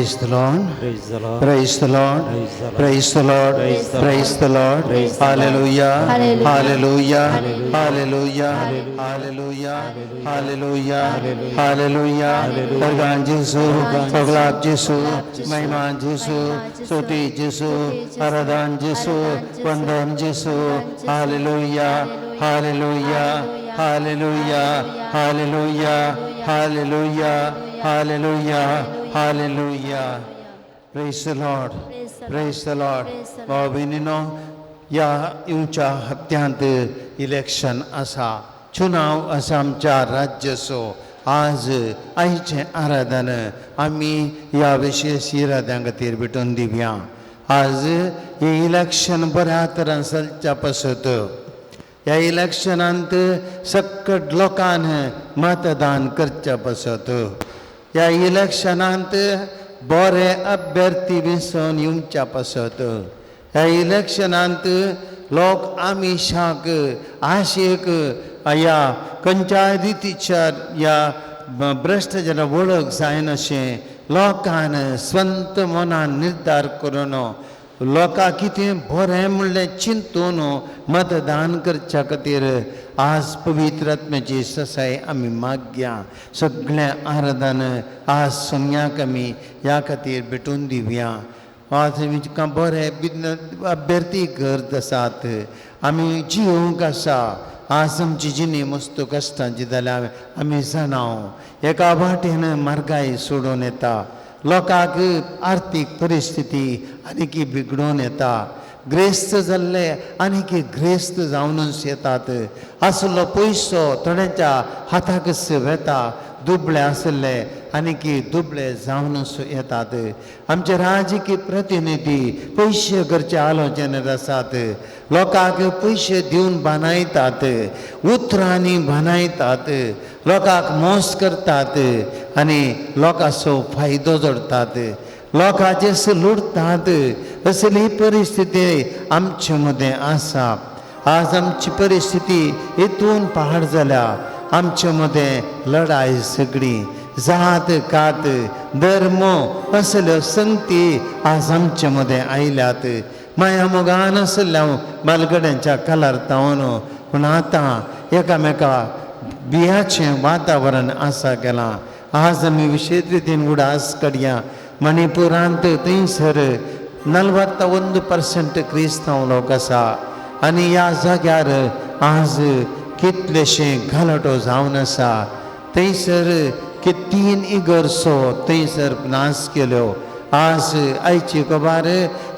Praise the Lord. Praise the Lord. Praise the Lord. Praise the Lord. Praise the Lord. Praise the Lord. Hallelujah. Hallelujah. Hallelujah. Hallelujah. Hallelujah. Hallelujah. Organ Jesu, Paglab Jesu, Maiman Jesu, Soti Jesu, Aradan Jesu, Vandam Jesu. Hallelujah. Hallelujah. Hallelujah. Hallelujah. Hallelujah. Hallelujah. Hallelujah. Praise the Lord. Praise the Lord. भाव बहिणींनो, या येवच्या हप्त्यांत election आसा, चुनाव आसा आमच्या राज्याचो. आज आयचे आराधन आमी ह्या विशेष इराद्यां खातीर भेटून दिवया. आज हे इलेक्शन बऱ्या तरान चलच्या पासत. ह्या इलेक्शनांत सकट लोकान मतदान करच्या पासत. ह्या इलेक्शनांत बरे अभ्यर्थी वेंचून येवच्या पासत. ह्या इलेक्शनांत लोक आमिशाक आशेक ह्या खंयच्याय रितीच्या ह्या भ्रश्टाचाराक वळख जायना अशें लोकान स्वंत मनान निर्धार करून लोकांक कितें बरें म्हणलें चिंतून मतदान करच्या खातीर आज पवित्र आत्म्याची ससाय आमी मागया. सगळें आराधन आज सोम्याक आमी ह्या खातीर भेटून दिवया. आज आमकां बरे अभ्यर्थी गरज आसात. आमी जियोंक आसा. आज आमची जिणी मस्त कश्टांची जाल्यार आमी जाणाव. एका वाटेन म्हारगाय सोडून येता. लोकांक आर्थीक परिस्थिती आनीक बिगडून येता. ग्रेस्त जाल्ले आनीक ग्रेस्त जावनूच येतात. आसलो पयसो थोड्यांच्या हाताकच वेता. दुबळे आसले आनीक दुबळे जावनूच येतात. आमचे राजकीय प्रतिनिधी पयशे करचे आलोचनेर आसात. लोकांक पयशे दिवन बांदायतात, उतरांनी बांदायतात, लोकांक मोस करतात आनी लोकांचो फायदो जोडतात, लोकांचेर लुटतात. असली परिस्थिती आमचे मदें आसा. आज आमची परिस्थिती हेतून पहाड जाल्या. आमचे मदें लढाई सगळी जात कात धर्म असल्यो संगती आज आमचे मदें आयल्यात. माया मोगान आसल्या बालगड्यांच्या कालार्तावन पूण आतां एकामेका बियाचें वातावरण आसा केलां. आज आमी विशेष रितीन उडास काडया. मणिपुरांत थंयसर 41% क्रिस्तांव लोक आसा आनी ह्या जाग्यार आज कितलेशे घालटो जावन आसा. थंयसर 3 इगर्सो थंयसर नाश केल्यो. आज आयची खबर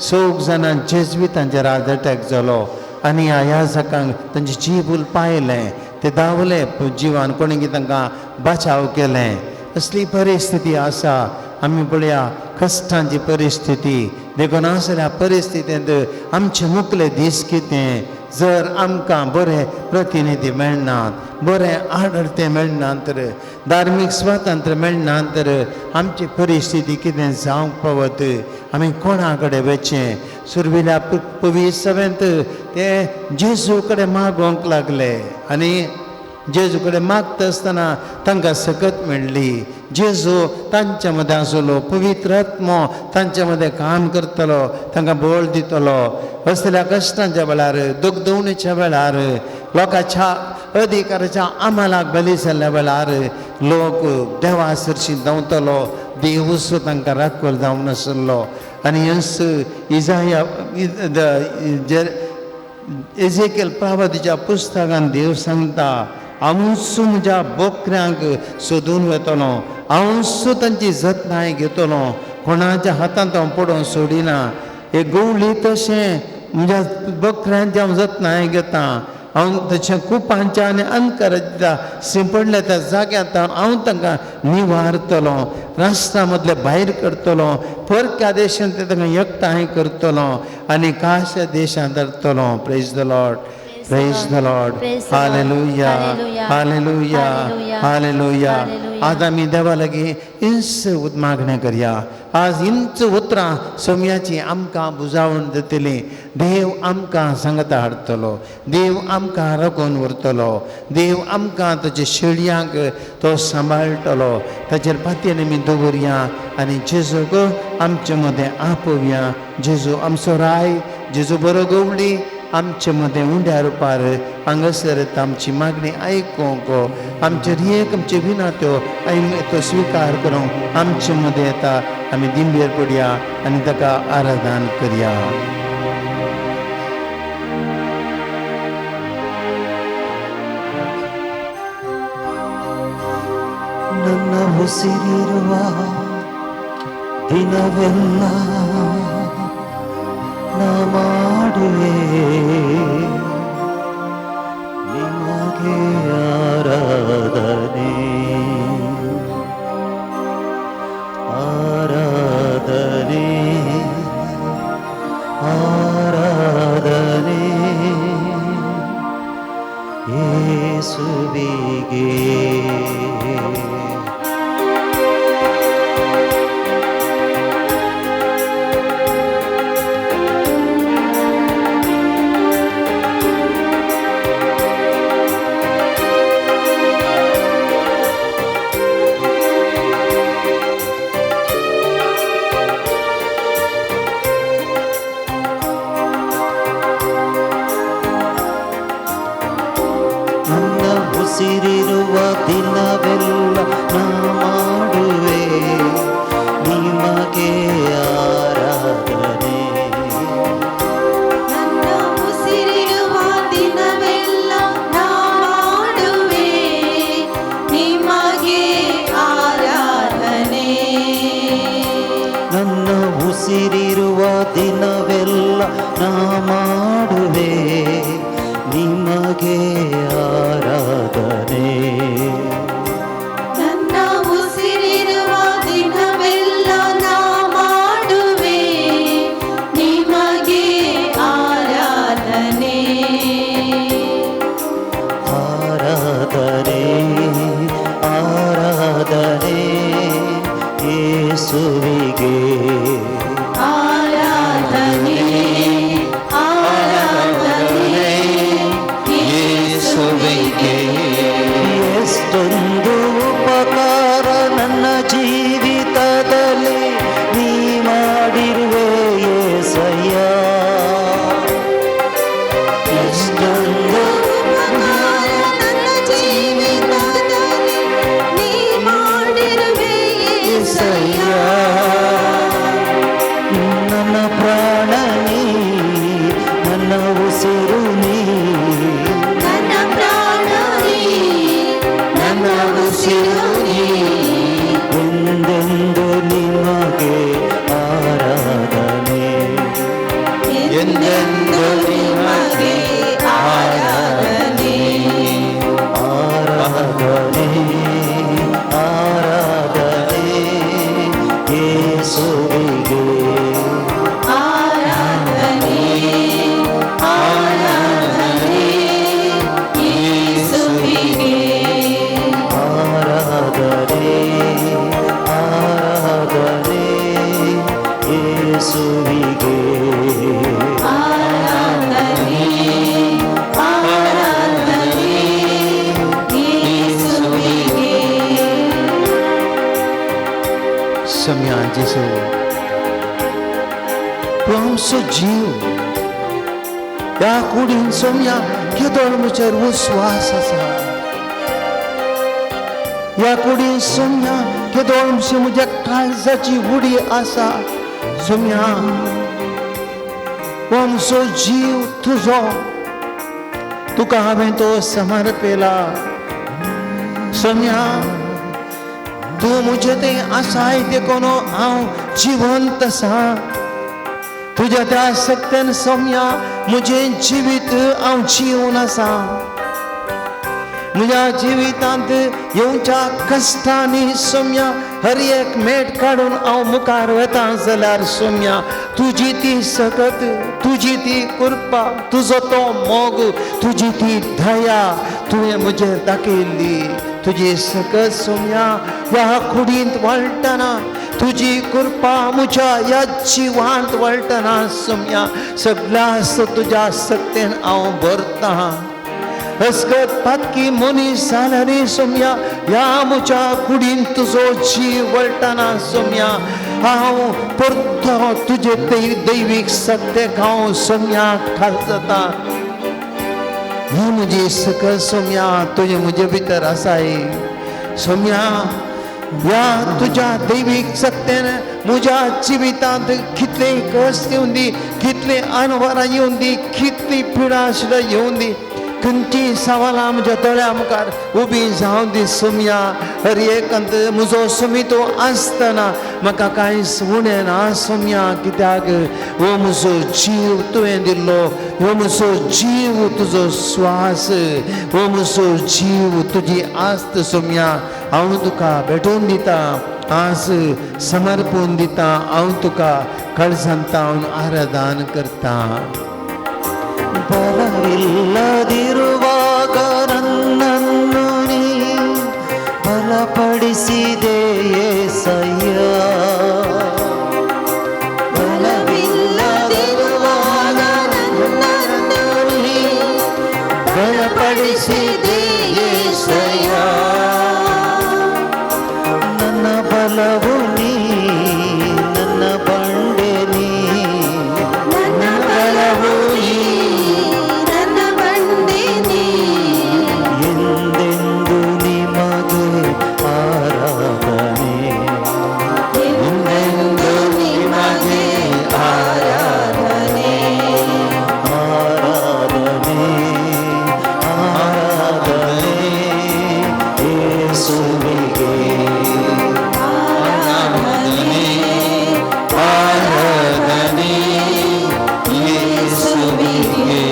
6 जाणां जेजुवितांचेर आज अटॅक जालो आनी ह्या जाकांक तांचे जीव पायलें. ते धांवले जिवान, कोणी तांकां बचाव केलें. असली परिस्थिती आसा. आमी पळया कश्टांची परिस्थिती देखून आसल्या परिस्थितींत आमचे मुखले दीस कितें. जर आमकां बरे प्रतिनिधी मेळनात, बरे आडरते मेळनात तर, धार्मीक स्वातंत्र्य मेळना तर आमची परिस्थिती कितें जावंक पावत. आमी कोणा कडेन वचचें. सुरविल्या 27 ते जेजू कडेन मागोवंक लागले आनी जेजू कडेन मागता आसतना तांकां सकत मेळ्ळी. जेजू तांच्या मदें आसलो. पवित्र आत्मो तांच्या मदें काम करतलो, तांकां बळ दितलो. असल्या कश्टांच्या वेळार, दुखदवणीच्या वेळार, लोकांच्या अधिकाराच्या आमालाक बली जाल्ल्या वेळार लोक देवा सरशी धांवतलो. देवूच तांकां राखोल जावन नासलो. आनी इजाया एजेकेल प्रवादीच्या पुस्तकान देव सांगता, हांवूच म्हज्या बोकऱ्यांक सोदून वतलो, हांवूच तांची जतनाय घेतलो, कोणाच्या हातांत हांव पडोवंक सोडिना. हे गवळी तशें म्हज्या बोकऱ्यांची हांव जतनाय घेता. हांव तशें कुपांच्या आनी अंतराच्या शिंपडल्या त्या जाग्यांत हांव तांकां निवारतलो, राष्ट्रा मदले भायर करतलो, परक्या देशांत तांकां एकठांय करतलो आनी काश्या देशांत धरतलो. Praise the Lord. Praise the Lord. Hallelujah. Hallelujah. Hallelujah. आज आम्ही देवा लागीं इंच मागण्या करया. आज इंच उतरां सोम्याची आमकां बुजावण दितली. देव आमकां सांगता हाडटलो. देव आमकां राखून व्हरतलो. देव आमकां ताचे शेडयांक तो सांबाळटलो. ताचेर पातयेन आमी दवरया आनी जेजूक आमचे मदें आपोवया. जेजू आमचो राय, जेजू बरो गवडी आमचे मदें उंड्या रुपार हांगासर आमची मागणी आयकूंक, आमचे रियेक आमचे विनत्यो तो स्विकार करूंक आमचे मदें येता. आमी दिंबेर पडया आनी ताका आराधन करया. ನನ್ನ ಉಸಿರಿರುವ ದಿನವೆಲ್ಲ ನಾ ಮಾಡುವೆ ನಿಮಗೆ ಆರಾಧನೆ, ಆರಾಧನೆ, ಆರಾಧನೆ ಯೇಸುವಿಗೆ. ಉಸಿರಿರುವ ದಿನವೆಲ್ಲ ನಾ ಮಾಡುವೆ ನಿಮಗೆ ಆರಾಧನೆ. ನನ್ನ ಉಸಿರಿರುವ ದಿನವೆಲ್ಲ ನಾ ಮಾಡುವೆ ನಿಮಗೆ ಆರಾಧನೆ. ನನ್ನ ಉಸಿರಿರುವ ದಿನವೆಲ್ಲ ನಾ ಮಾಡುವೆ ನಿಮಗೆ ಆರಾಧನೆ. ನನ್ನ ಉಸಿರಿರುವ ದಿನವೆಲ್ಲ ನಾ ಮಾಡುವೆ ನಿಮಗೆ ಆರಾಧನೆ. ಆರಾಧನೆ, ಆರಾಧನೆ ಯೇಸುವಿಗೆ. ಆರಾಧನೆ, ಆರಾಧನೆ ಯೇಸುವಿಗೆ. ಎಷ್ಟೊಂದು ಉಪಕಾರ ನನ್ನ ಜೀವಿತದಲ್ಲಿ ನೀ ಮಾಡಿರುವೆ యేసయ్య. ಎಷ್ಟೊಂದು ನನ್ನ ಜೀವಿತದಲ್ಲಿ ನೀ ಮಾಡಿರುವೆ యేసయ్ಯ. ನನ್ನ ಪ್ರಾಣ ನೀ, ನನ್ನ ಉಸಿರು ನೀ, ನನ್ನ ಪ್ರಾಣ ನೀ, ನನ್ನ ಉಸಿರು ನೀ. ಎಂದೆಂದು ನಿಮಗೆ ಆರಾಧನೆ, ಎಂದೆಂದು ನಿಮಗೆ ಆರಾಧನೆ. ಆರಾಧನೆ, ಆರಾಧನೆ ಯೇಸುವಿಗೆ. ಆರಾಧನೆ, ಆರಾಧನೆ ಯೇಸುವಿಗೆ. ಆರಾಧನೆ, ಆರಾಧನೆ ಯೇಸುವಿಗೆ. ಆರಾಧನೆ, ಆರಾಧನೆ ಯೇಸುವಿಗೆ. सम्या जेजू तूं आमचो जीव. ह्या कुडीन सोम्या केदोळ म्हजेर विस्वास आसा. ह्या कुडीन सोम्या केदोळ म्हज्या काळजाची उडी आसा. सोम्या हो आमचो जीव तुजो, तुका हांवें तो समर्पिला. सोम्या तूं म्हजे ते आसाय देखून हांव जिवंत आसा. तुज्या त्या सक्तीन सोम्या म्हजें जिवीत हांव जिवन आसा. म्हज्या जिवितांत येवच्या कश्टांनी सोम्या हर एक मेट काडून हांव मुखार वता जाल्यार सोम्या तुजी ती सकत, तुजी ती कृपा, तुजो तो मोग, तुजी ती दया तुवें म्हजेर दाखयल्ली. तुजी सकत सोम्या ह्या कुडींत वळटना तुजी कृपा म्हज्या ह्या जिवांत वळटना सोम्या सगळ्या तुज्या सक्तेन हांव भरतां. अस्कत पातकी मनीस जाल्यार सोम्या ह्या म्हज्या कुडीन तुजो जीव वळटना सोम्या हांव परतो तुजे दैवीक सत्तेक हांव सोम्या खालता. ही म्हजी सकत सोम्या तुजे म्हजे भितर आसाय सोम्या. ह्या तुज्या दैवीक सत्तेन म्हज्या जिवितांत कितले कश्ट येवन दी, कितले अनवरां येवन दी, कितली पिडा सुद्दां येवन दी, खंयची सवालां म्हज्या दोळ्या मुखार उबी जावन दी सोम्या. हर एकंत म्हजो सोमी तो आसतना म्हाका कांयच उणें ना सोम्या. कित्याक हो म्हजो जीव तुवें दिल्लो, हो म्हजो जीव तुजो स्वास, हो म्हजो जीव तुजी आस्त सोम्या. हांव तुका भेटोवन दिता, आज समर्पण दिता, हांव तुका कळसांतावन आराधन करता. ಬಲವಿಲ್ಲದಿರುವಾಗ ನನ್ನನ್ನು ನೀ ಬಲಪಡಿಸಿದೆ యేసయ్ಯ. ಬಲವಿಲ್ಲದಿರುವಾಗ ನನ್ನನ್ನು ನೀ ಬಲಪಡಿಸಿದೆ యేసయ్య. ನನ್ನ ಬಲವು ನೀ, ನನ್ನ ಬಂಡೆ ನೀ, ನನ್ನ ಬಲವು ನೀ, ನನ್ನ ಬಂಡೆ ನೀ. ಎಂದೆಂದು ನಿಮಗೆ ಆರಾಧನೆ, ಎಂದೆಂದು ನಿಮಗೆ ಆರಾಧನೆ. ಆರಾಧನೆ, ಆರಾಧನೆ ಯೇಸುವಿಗೆ. ಆರಾಧನೆ, ಆರಾಧನೆ ಯೇಸುವಿಗೆ.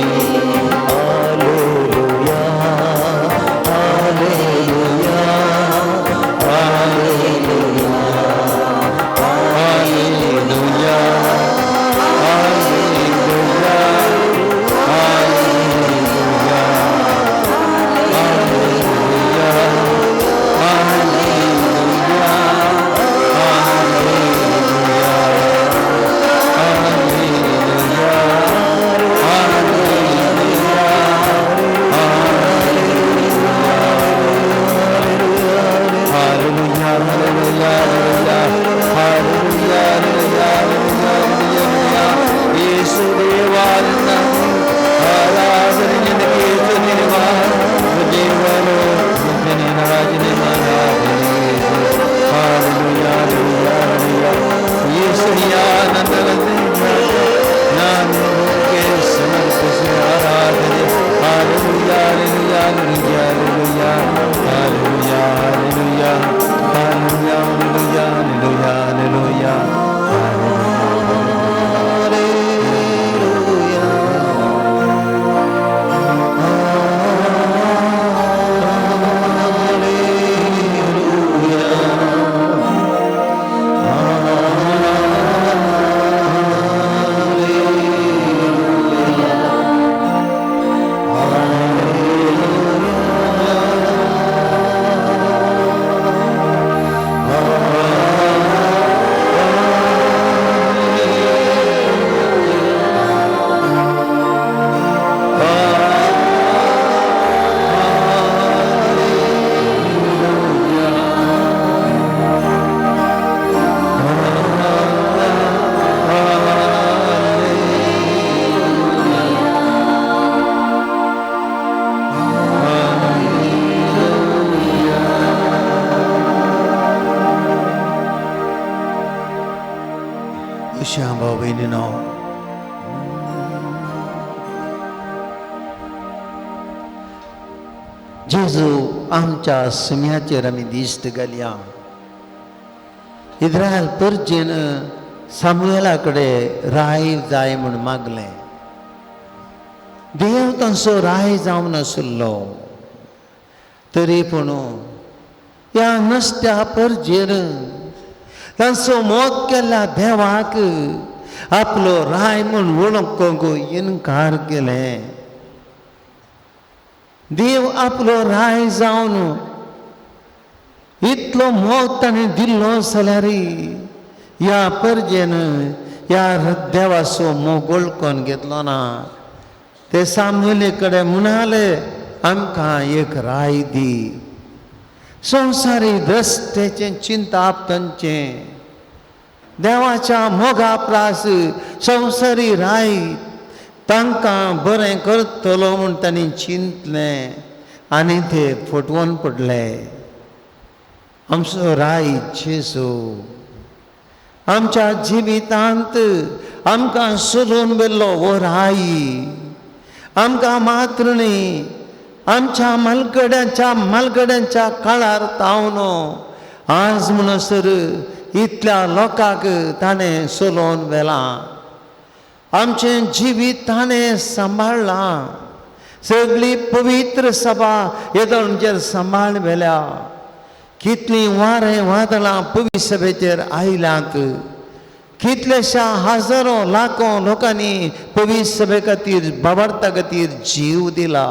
Hallelujah, hallelujah, श्याम भयणीनो, जेजू आमच्या सुम्याचेर आमी दिश्ट घालया. इस्रायल परजेन सामुएला कडेन राय जाय म्हूण मागलें. देव तांचो राय जावन नासलो. तरी पूण ह्या नश्ट्या परजेर तांचो मोग केल्ल्या देवाक आपलो राय म्हूण वळखूंक इन्कार केलें. देव आपलो राय जावन इतलो मोग ताणें दिल्लो जाल्यार ह्या परजेन ह्या देवाचो मोग वळखून घेतलो ना. ते सामुएले कडेन म्हणाले आमकां एक राय दी. संवसारी रस्त्याचें चिंता तांचें देवाच्या मोगा प्रास संवसारी राय तांकां बरें करतलो म्हूण तांणी चिंतलें आनी ते फटवून पडले. आमचो राय जेजू आमच्या जिवितांत आमकां सोदून व्हेल्लो हो राय आमकां मात्र न्ही आमच्या मालगड्यांच्या काळार तावन आज म्हणसर इतल्या लोकांक ताणें सोलोवन व्हेलां. आमचें जिवीत ताणें सांबाळ्ळां. सगळी पवित्र सभा येदोळचेर सांबाळ व्हेल्या. कितलीं वारें वादळां पवित्र सभेचेर आयल्यांत. कितलेशा हजारो लाखो लोकांनी पवित्र सभे खातीर बाबार्था खातीर जीव दिला.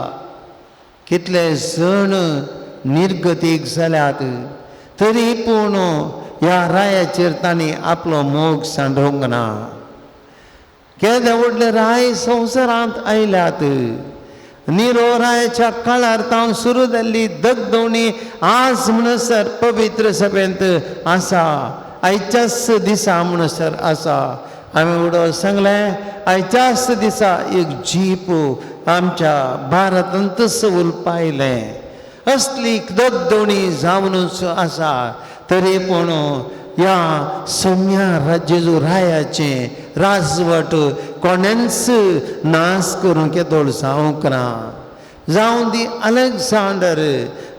कितले जण निर्गतीक जाल्यात. तरी पूण ह्या रायाचेर तांणी आपलो मोग सांडोवंक ना. केदे व्हडले राय संवसारांत आयल्यात. निरो रायाच्या काळार तावन सुरू जाल्ली दगदवणी आज म्हणसर पवित्र सभेंत आसा. आयच्याच दिसा म्हणसर आसा. हांवें उडो सांगलें आयच्याच दिसा एक जीप आमच्या भारतांत सवल पायलें. असली दगदवणी जावनूच आसा. तरी पूण ह्या सौम्या जेजू रायाचें राजवट कोणेंच नाश करूंक येदोळ जावंक ना. जावं दी अलेक्झांडर,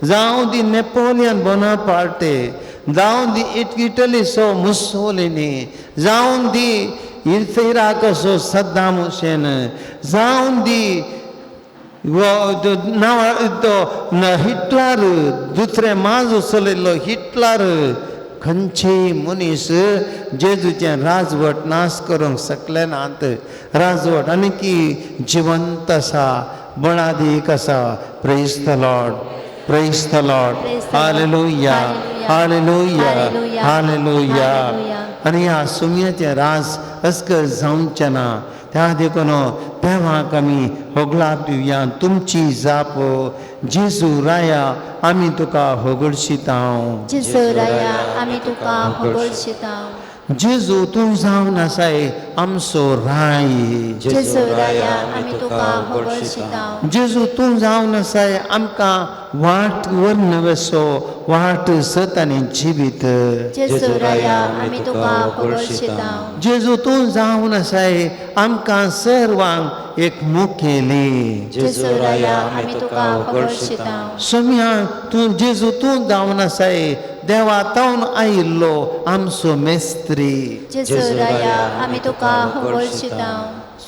जावं दी नेपोलियन बोनापार्टे, जावं दी इटलीचो मुसोलिनी, जावं दी इराकाचो सद्दाम हुसेन, जावं दी हिटलर दुसरे माज चलयल्लो हिटलर खंयचेय मनीस जेजूचें राजवट नाश करूंक शकले नात. राजवट आनीकी जिवंत आसा, बळादीक आसा. Praise the Lord, praise the Lord, हालेलुया, हालेलुया, हालेलुया. आनी ह्या सुमयाचें राज अस्कर जावचें ना. त्या देखून देवाक आमी होगळाक दिवया. तुमची जाप जेजू राया आमी तुका होगडशितांव. जेजू राया आमी तुका होगडशितांव. जेजू तूं जावन आसाय आमचो राय. जेजू राया आमी तुका होगडशितांव. जेजू तूं जावन आसाय आमकां वाट वर्नवेसो वाट सत आनी जिवीत. जेजू राया आमी तुका होगडशितांव. जेजू तूं जावन आसाय आमकां सर्वांक एक मुखेली. जेजू राया आमी तुका होगडशितांव. सोम्या तूं जेजू तूं जावन आसाय देवा तावन आयिल्लो आमचो मेस्त्री. जेजू राया आमी तुका होगडशितांव.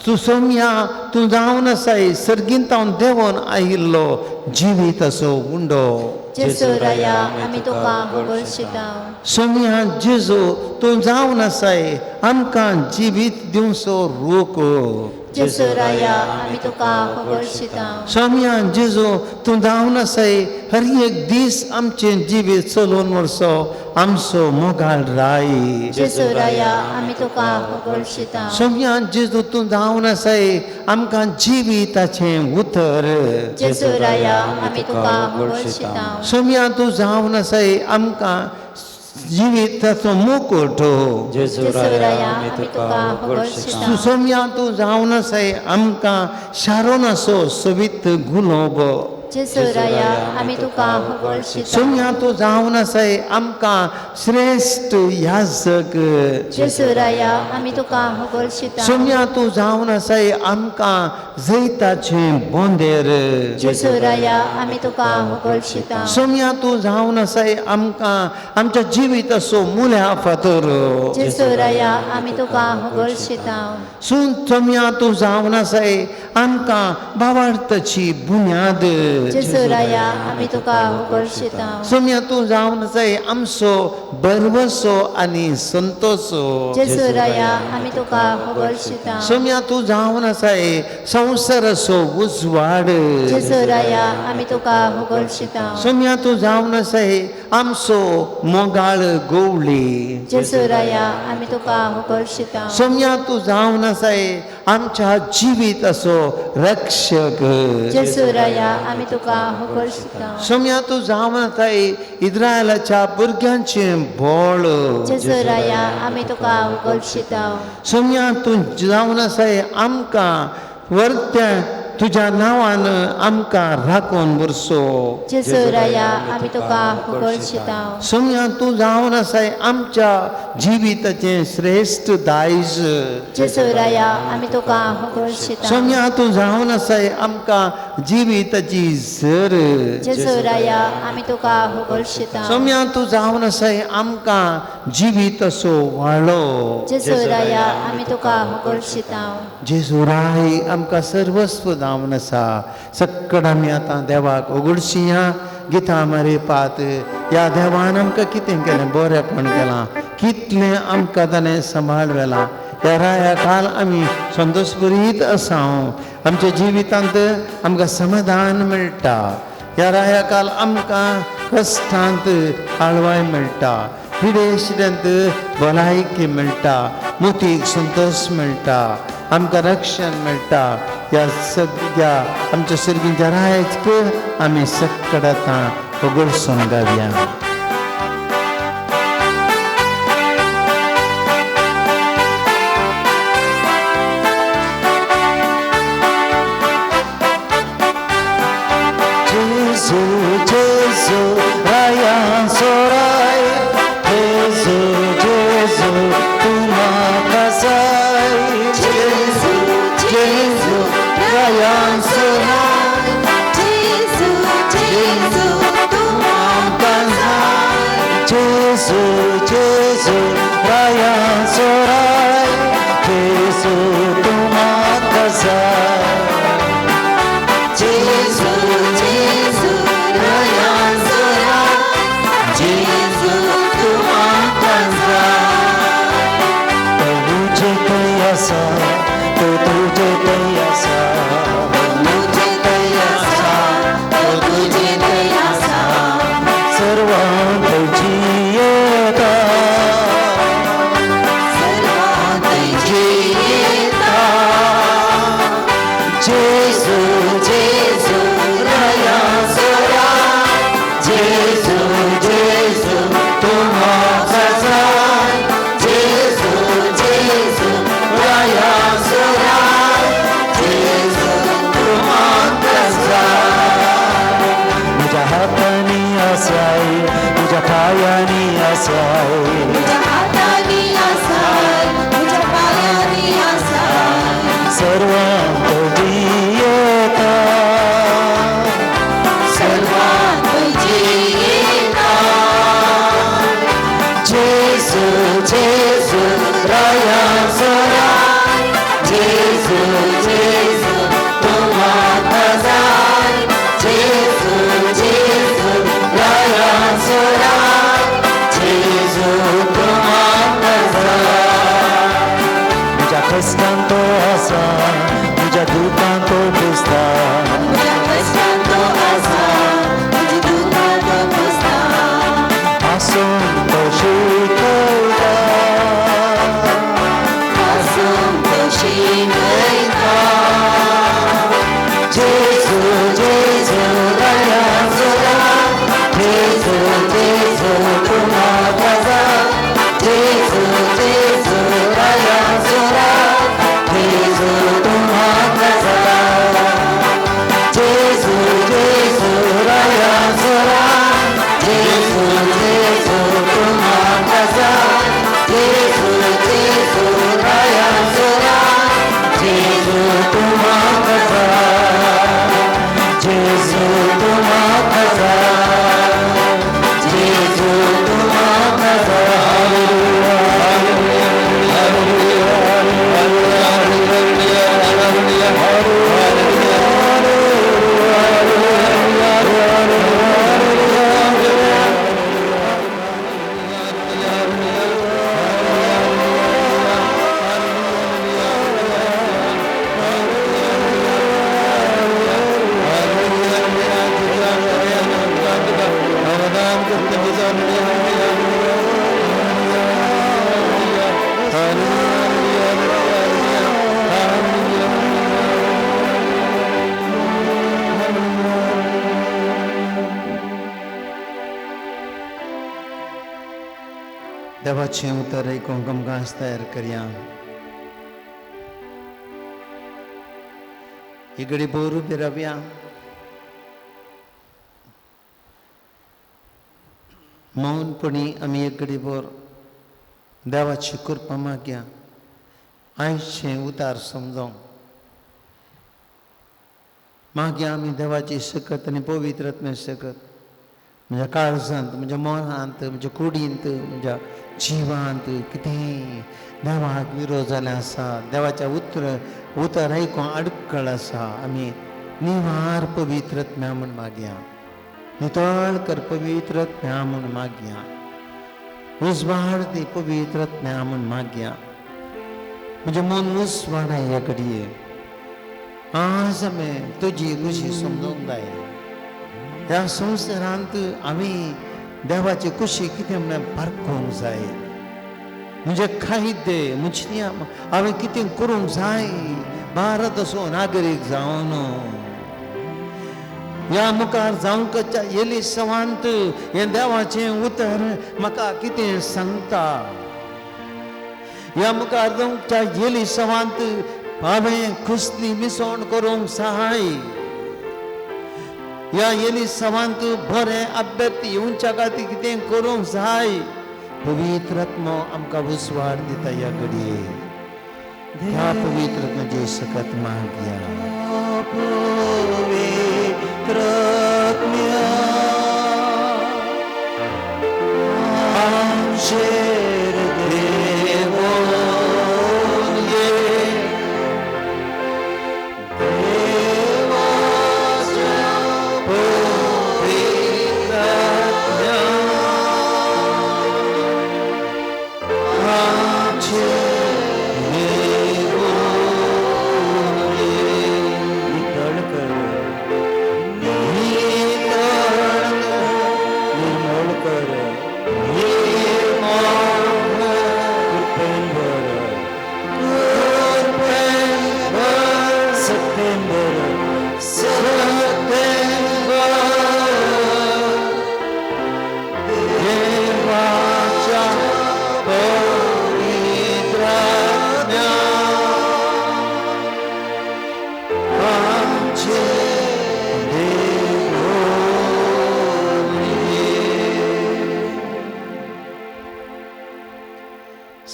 तूं सोम्या तूं जावन आसाय सर्गींतावन देवोन आयिल्लो जिवीत असो उंडो. जेजू राया आमी तुका होगडशितांव. सोम्या जेजू तूं जावन आसाय आमकां जिवीत दिवचो रूख. जेजू राया आमी तुका होगडशितांव. सोम्या जेजू तूं जावन आसाय हर एक दीस आमचें जिवीत चलोवन व्हरचो आमचो मोगाळ राय. जेजू राया आमी तुका होगडशितांव. सोम्या जेजू तूं जावन आसाय आमकां जिविताचें उतर. जेजू राया आमी तुका होगडशितांव. सोम्या तूं जावन आसाय आमकां जिविताचो मुकुट. जेजू राया आमी तुका होगडशितांव. सोम्या तूं जावन आसाय आमकां शारोनाचो सवित गुलाब. जेजू राया आमी तुका होगडशितांव. सोम्या तूं जावन आसाय आमकां श्रेश्ठ याजक. जेजू राया आमी तुका होगडशितांव. सोम्या तूं जावन आसाय आमकां जैताचें बोंदेर. जेजू राया आमी तुका होगडशितांव. सोम्या तूं जावन आसाय आमकां आमच्या जिविताचो मुल्या फातर. जेजू राया आमी तुका होगडशितांव. सोम्या तूं जावन आसाय आमकां भावार्थाची बुन्याद. जेसुराया आमी तुका उगडशिता सोम्या तूं जावन जाय आमचो बरवसो आनी संतोसो जेसुराया आमी तुका उगडशिता सोम्या तूं जावन आसाय संवसाराचो उजवाड जेसुराया आमी तुका उगडशिता सोम्या तूं जावन आसाय आमचो मोगाळ गवळी जेसुराया आमी तुका उगडशिता सोम्या तूं जावन आसाय आमच्या जिविताचो रक्षक जेसुराया आमी तुका उगडशिता सोम्या तूं जावन आसाय इस्रायलाच्या भुरग्यांचे बोळ जेसुराया आमी तुका उगडशिता सोम्या तूं जावन आसाय आमकां वर्त्या तुज्या नांवान आमकां राखून बरसो जेसुराया आमी तुका उगडशिता सोम्या तूं जावन आसाय आमच्या जिविताचें श्रेश्ठ दायज जेसुराया आमी तुका उगडशिता सोम्या तूं जावन आसाय आमकां जिविताची झर जेसुराया आमी तुका उगडशिता सोम्या तूं जावन आसाय आमकां जिविताचो वाळो जेसुराया आमी तुका उगडशिता जेजुराय आमकां सर्वस्व जावन आसा सक्कड आमी आतां देवाक उगडशी या गितां मारीपात ह्या देवान आमकां कितें केलें बरेंपण केलां कितलें आमकां ताणें सांबाळवेलां ह्या राया काल आमी संतोश करीत आसां आमच्या जिवितांत आमकां समाधान मेळटा ह्या राया काल आमकां कश्टांत आळवाय मेळटा पिडेशिऱ्यांत भलायकी मेळटा मोतीक संतोश मेळटा आमकां रक्षण मेळटा ह्या सगळ्या आमच्या सर्वींच्या रायाक आमी सक्कड आतां उगडसून गावया जेजू जेजू रायांचो राय जेजू जेजू तूं म्हाका जाय जेजू जेजू रायांचो राय जेजू जेजू तूं म्हाका जाय जेजू जेजू रायांचो राय जेजू तूं म्हाका जाय जेजू जेजू रायांचो राय जेजू तूं म्हाका जाय तो तुजे थंय आसा तो तुजे थंय आसा तुजे थंय आसा तो तुजे थंय आसा सर्वांक जियेता सर्वांक जियेता जेजू जेजू रायांचो राय जेजू जेजू तूं म्हाका जाय जेजू जेजू रायांचो राय जेजू तूं म्हाका जाय म्हज्या हातांनी आसाय तुज्या पांयांनी आसाय तुज्या हातांनी आसाय तुज्या पांयांनी आसाय सर्वांक जियेता सर्वांक जियेता जेजू जेजू रायांचो राय जेजू जेजू तूं म्हाका जाय जेजू जेजू रायांचो राय जेजू तूं म्हाका जाय तुज्या कश्टांत तो आसा तुज्या दुखांत तो पुसता तुज्या कश्टांत तो आसा तुज्या दुखांत तो पुसता आसून तो शिकयता आसून तो शिकयता जेजू जेजू रायांचो राय जेजू जेजू तूं म्हाका जाय जेजू जेजू रायांचो राय जेजू तूं म्हाका जाय जेजू जेजू रायांचो राय जेजू जेजू तूं म्हाका देवाचें उतर आयकूंक आमकां तयार करया. एक घडी बोर उबी रावया. मौनपणी आमी एक घडी बोर देवाची कृपा मागया. आयचें उतार समजोंक मागया आमी देवाची सकत आनी पवित्र आत्म्या सकत म्हज्या काळजांत, म्हज्या मनांत, म्हज्या कुडींत, म्हज्या जिवांत कितेंय देवाक विरोध जालें आसा, देवाच्या उतर आयकूंक आडकळ आसा, आमी निवार पवित्र आत्म्या म्हूण मागया. नितळ कर पवित्र आत्म्या म्हूण मागया. उजवाड दी पवित्र आत्म्या म्हूण मागया. म्हजें मन उजवाडाय ह्या घडये. आज आमी तुजी खुशी समजूंक जाय. ह्या संवसारांत आमी देवाची खुशी कितें म्हळ्यार पारखूंक जाय. म्हणजे कायदे म्हणजे नियम हांवें कितें करूंक जाय. भारत असो नागरीक जावन ह्या मुखार जावंकच्या येली सवांत हें देवाचें उतर म्हाका कितें सांगता. ह्या मुखार जावंकच्या येली सवांत हांवें कसली मिसवण करूंक जाय. ह्या येली सवांत बरें अभ्यर्थी येवच्या खातीर कितें करूंक जाय. पवित्र आत्मो आमकां उजवाड दिता ह्या घडये. ह्या पवित्र आत्म्याचे सकत मागया. पवित्र आत्म्या आमचेर देवून ये. देवाच्या पवित्र आत्म्या आमचेर देवून ये. नितळ कर, निर्मळ कर,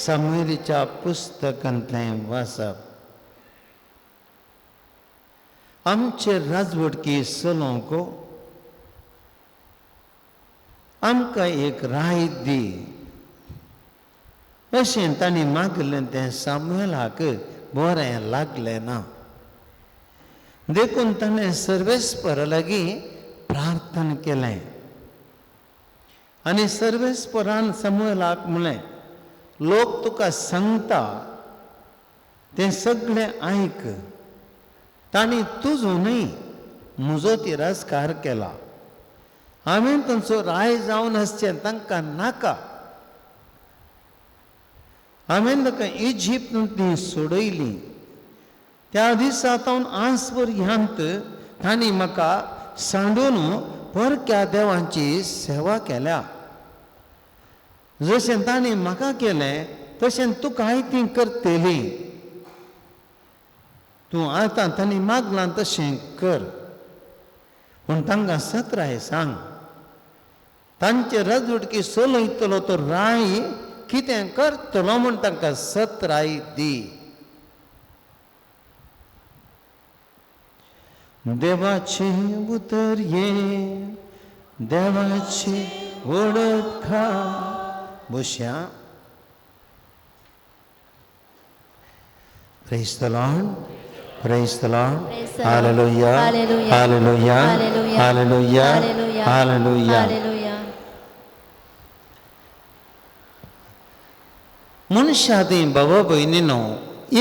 सामुएलीच्या पुस्तकांतलें वाचप. आमचे राजवटकी चलोवंक आमकां एक राय दी अशें तांणी मागलें तें सामुएलाक बरें लागलें ना. देखून ताणें सर्वेस्पर लागीं प्रार्थना केलें आनी सर्वेस्परान सामुएलाक म्हणलें, लोक तुका सांगता तें सगळें आयक. तांणी तुजो न्हय म्हजो तिरस्कार केला. हांवें तांचो राय जावन आसचें तांकां नाका. हांवें ताका इजिप्तांतलीं सोडयलीं. त्या दिसांतावन आजवर ह्यांत तांणी म्हाका सांडून परक्या देवांची सेवा केल्या. जशें तांणी म्हाका केलें तशें तुकाय ती करतली. तूं आतां तांणी मागलां तशें कर. पूण तांकां सत्राय सांग, तांचे राजवटकी चलयतलो तो राय कितें करतलो म्हूण तांकां सत्राय दी. देवाचे उतर ये, देवाची वळख खा. बसया. Praise the Lord. Praise the Lord. Praise the Lord. Hallelujah. Hallelujah. Hallelujah. Hallelujah. Hallelujah. Hallelujah. Hallelujah. Hallelujah. मनशादी बाबा भयणीनो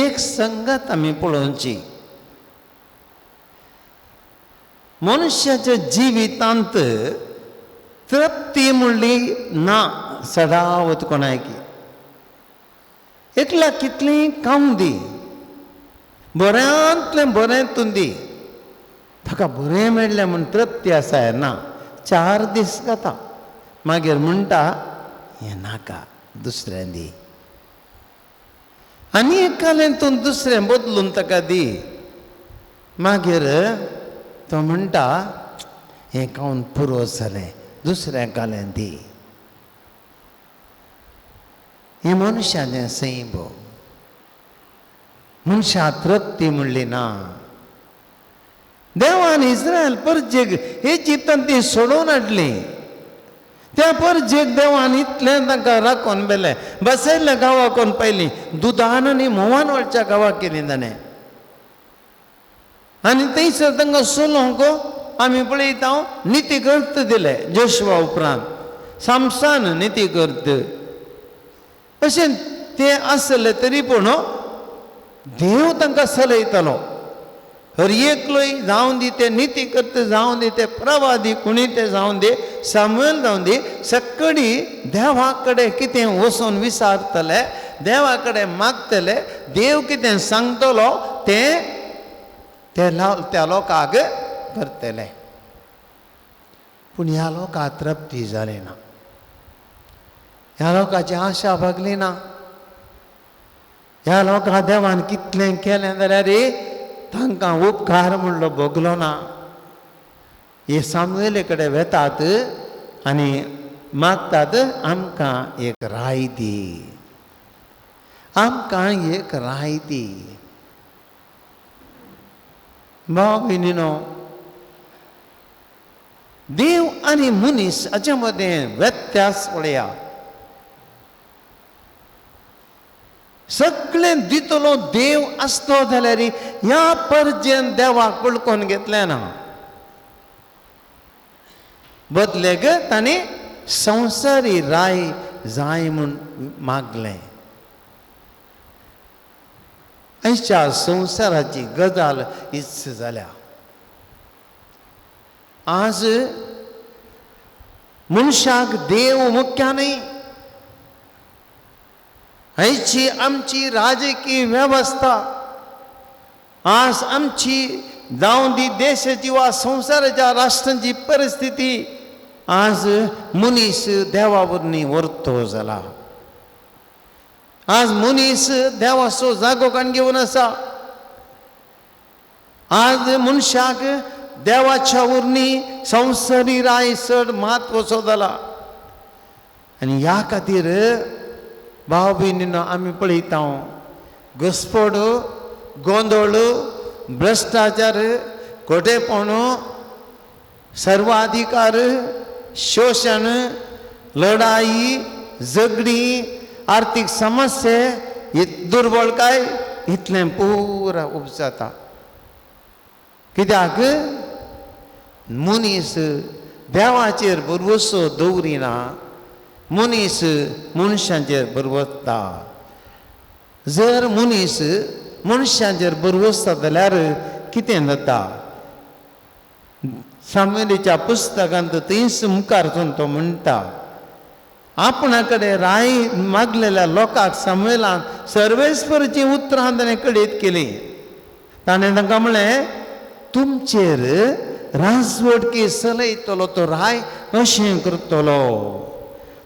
एक संगत आमी पळोवची. मनशाच्या जिवितांत तृप्ती म्हणली ना सदावत कोणाकी. एकला कितलीं खावंक दी, बऱ्यांतलें बरें तूं दी, ताका बरें मेळ्ळें म्हूण तृप्ती आसा ना. 4 दीस खाता मागीर म्हणटा हें नाका. दुसऱ्यां दी आनी एक कालेंतून दुसरें बदलून ताका दी. मागीर तो म्हणटा हें खावन पुरो जालें, दुसऱ्या कालें दी. हें मनशाचें सैम. मनशा तृप्ती म्हणली ना. देवान इस्रायल परजेक इजिप्तान ती सोडून हाडली. त्या परजेक देवान इतलें तांकां राखून बेलें बसयल्ल्या गांवाकून पयलीं दुदान आनी मोवान वळच्या गांवाक गेलीं ताणें. आनी थंयसर तांकां सोलोंक आमी पळयता नितीकर्त दिले. जोशुआ उपरांत सामसान नितीकर्त. अशें तें आसलें तरी पूण देव तांकां चलयतालो. हर एकलोय जावं दी ते नितीकर्त जावं दी ते प्रवादी कुणी ते जावं दी सामुएल जावं दी सक्कडी देवा कडेन कितें वचून विचारतले, देवा कडेन मागतले, देव कितें सांगतलो तें त्या लोकांक करतले. पूण ह्या लोकांक तृप्ती जाली ना. ह्या लोकांची आशा भागली ना. ह्या लोकांक देवान कितलें केलें जाल्यार तांकां उपकार म्हणलो भोगलो ना. हे सामुएले कडेन वेतात आनी मागतात आमकां एक राय दी, आमकां एक राय दी. भाव भयणीनो, देव आनी मनीस हाचे मदें व्यत्यास पळया. सगळें दितलो देव आसतो जाल्यार ह्या परजेन देवाक पळकोवन घेतलें ना. बदलेक तांणी संवसारी राय जाय म्हूण मागलें. आयच्या संवसाराची गजाल हीच जाल्या. आज मनशाक देव मुख्य न्ही. आयची आमची राजकीय वेवस्था, आज आमची जावं दी देशाची वा संवसाराच्या राष्ट्रांची परिस्थिती आज मनीस देवा वरवीं वर्तो जाला. आज मनीस देवाचो जागो काण घेवन आसा. आज मनशाक देवाच्या वरवीं संवसारी राय चड म्हत्वाचो जाला. आनी ह्या खातीर भाव भयणीनो आमी पळयता घुसपड, गोंदळ, भ्रश्टाचार, खोटेपण, सर्वाधिकार, शोषण, लढाई, झगडी, आर्थीक समस्या, ही दुर्बळकाय इतलें पुरा उपजाता. कित्याक मनीस देवाचेर भरवोसो दवरिना, मनीस मनशांचेर भरवता. जर मनीस मनशांचेर भरवता जाल्यार कितें जाता? सामुएलीच्या पुस्तकांत थंयच मुखारसून तो म्हणटा, आपणा कडेन राय मागलेल्या लोकांक सामुएलान सर्वेस्परची उतरां ताणें कळीत केली. ताणें तांकां म्हणलें, तुमचेर राजवटकी चलयतलो तो राय अशें करतलो.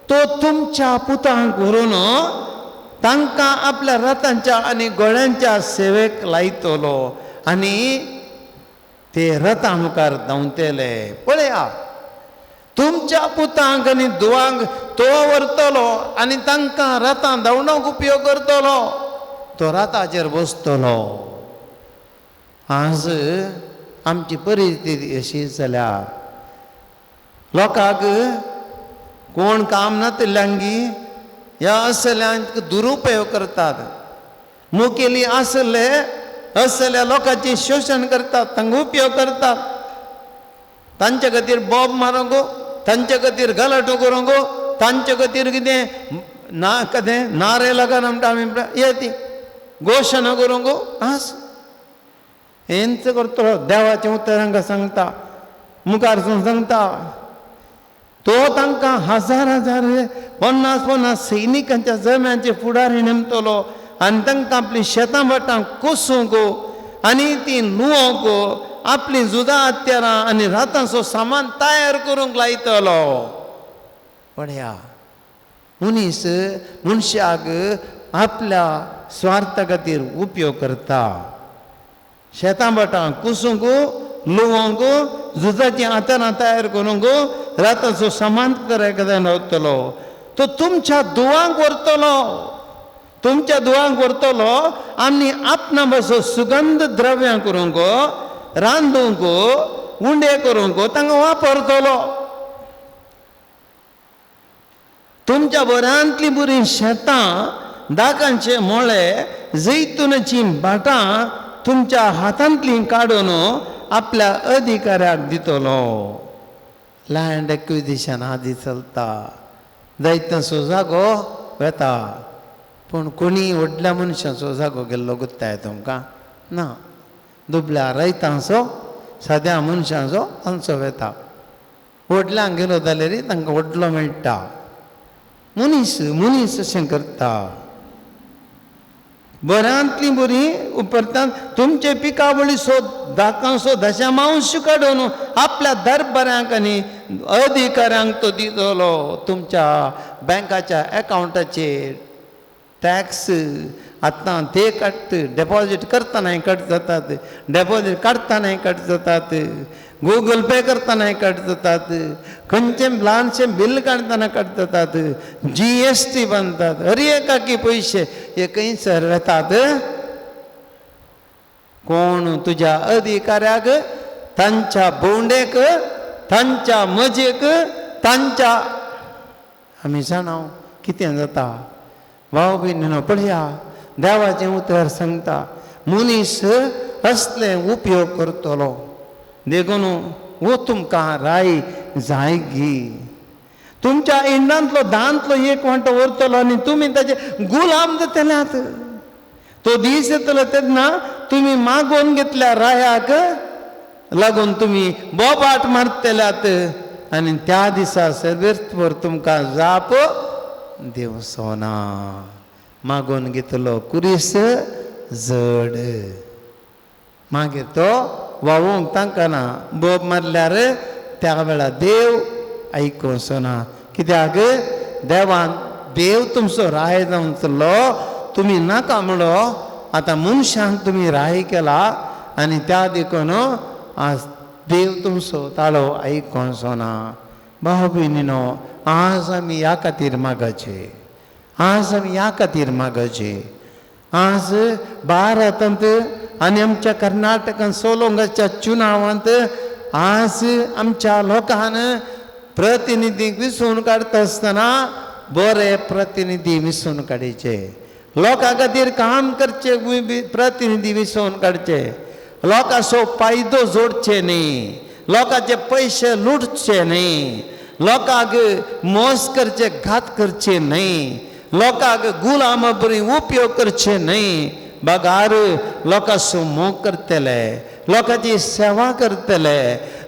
तो तुमच्या पुतांक व्हरून तांकां आपल्या रथांच्या आनी गोळ्यांच्या सेवेक लायतलो आनी ते रथां मुखार धांवतले. पळया, तुमच्या पुतांक आनी धुवांक तो व्हरतलो आनी तांकां रथां धांवणाक उपयोग करतलो. तो रथाचेर बसतलो. आज आमची परिस्थिती अशी जाल्या, लोकांक कोण काम नातिल्ल्यांगी ह्या असल्यांक दुरुपयोग करतात. मुखेली असल्या लोकांचे शोषण करतात, तांकां उपयोग करतात. तांचे खातीर बॉब मारूंक, तांचे खातीर गलाटो करूंक, तांचे खातीर कितें नारे लगान म्हणटा आमी येती घोशणा करूंक. आस हेंच करतलो. देवाचें उतर हांकां सांगता, मुखारसून सांगता. तो तांकां हजार हजार 50-50 सैनिकांच्या जम्याचे फुडारी नेमतलो आनी तांकां आपली शेतां भाटां कोसूंक आनी ती नुवोवंक, आपली जुदां हत्यारां आनी रातांचो सामान तयार करूंक लायतलो. पळया, मनीस मनशाक आपल्या स्वार्था खातीर उपयोग करता. शेतां बाटां कुसूंक लुवंक झुजाची आतारां तयार करूंक राताचो सामान एखाद्या रावतलो तो तुमच्या दुवांक व्हरतलो. तुमच्या दुवांक व्हरतलो आनी आपणा बसो सुगंध द्रव्यां करूंक रांदूंक उंडे करूंक तांकां वापरतलो. तुमच्या बऱ्यांतली बरीं शेतां दाकांचे मोळे जैतुनाची भाटां तुमच्या हातांतलीं काडून आपल्या अधिकाऱ्याक दितलो. लँड एक्विजिशन आदी चलता. जायत्यांचो जागो वेता पूण कोणी व्हडल्या मनशाचो जागो गेल्लो गुत्ताय तुमकां ना. दुबल्या रयतांचो साद्या मनशांचो तांचो वेता. व्हडल्यांक गेलो जाल्यार तांकां व्हडलो मेळटा. मनीस अशें करता. बऱ्यांतली बरी उपरतात तुमचे पिकावळीचो दाकांचो दशमांश काडून आपल्या दरबाऱ्यांक आनी अधिकाऱ्यांक तो दितलो. तुमच्या बँकाच्या अकावंटाचेर टॅक्स आतां ते कट डेपॉझीट करतानाय कट जातात. डेपॉझीट काडतानाय कट जातात. गूगल पे करतानाय कट जातात. खंयचें ल्हानशें बिल काडटना कट जातात. GST बांदतात. हर एकाकी पयशे हे खंयसर वेतात. कोण तुज्या अधिकाऱ्याक तांच्या भोंवडेक तांच्या मजेक तांच्या आमी जाणां कितें जाता. भाव भयणीनो पळया देवाचें उतर सांगता मनीस असले उपयोग करतलो देखून वो तुमकां राय जायगी. तुमच्या इंडांतलो दांतलो एक वांटो व्हरतलो आनी तुमी ताचे गुलाम जातल्यात. तो दीस येतलो तेन्ना तुमी मागोवन घेतल्या रायाक लागून तुमी बोबाट मारतल्यात आनी त्या दिसा सर्वेस्तर तुमकां जाप दिवचो ना. मागोवन घेतलो कुरीस जड. मागीर तो वावूंक तांकां ना. बोब मारल्यार त्या वेळार देव आयकोचो ना. कित्याक देवान देव तुमचो राय जावचलो तुमी नाका म्हणो आतां मनशांक तुमी राय केला आनी त्या देखून आज देव तुमचो ताळो आयकोचो ना. भाव भयणीनो आज आमी ह्या खातीर मागचे. आज आमी ह्या खातीर मागचे. आज भारतांत आनी आमच्या कर्नाटकांत सोलोंगाच्या चुनावांत आज आमच्या लोकांन प्रतिनिधीक विसरून काडटा आसतना बरे प्रतिनिधी विसरून काडचे. लोकां खातीर काम करचे प्रतिनिधी विसरून काडचे. लोकांचो फायदो जोडचे न्ही. लोकांचे पयशे लुटचे न्ही. लोकांक मोस करचे घात करचे न्ही. लोकांक गुलाम बरी उपयोग करचे न्ही. बगार लोकांचो मोग करतले. लोकांची सेवा करतले.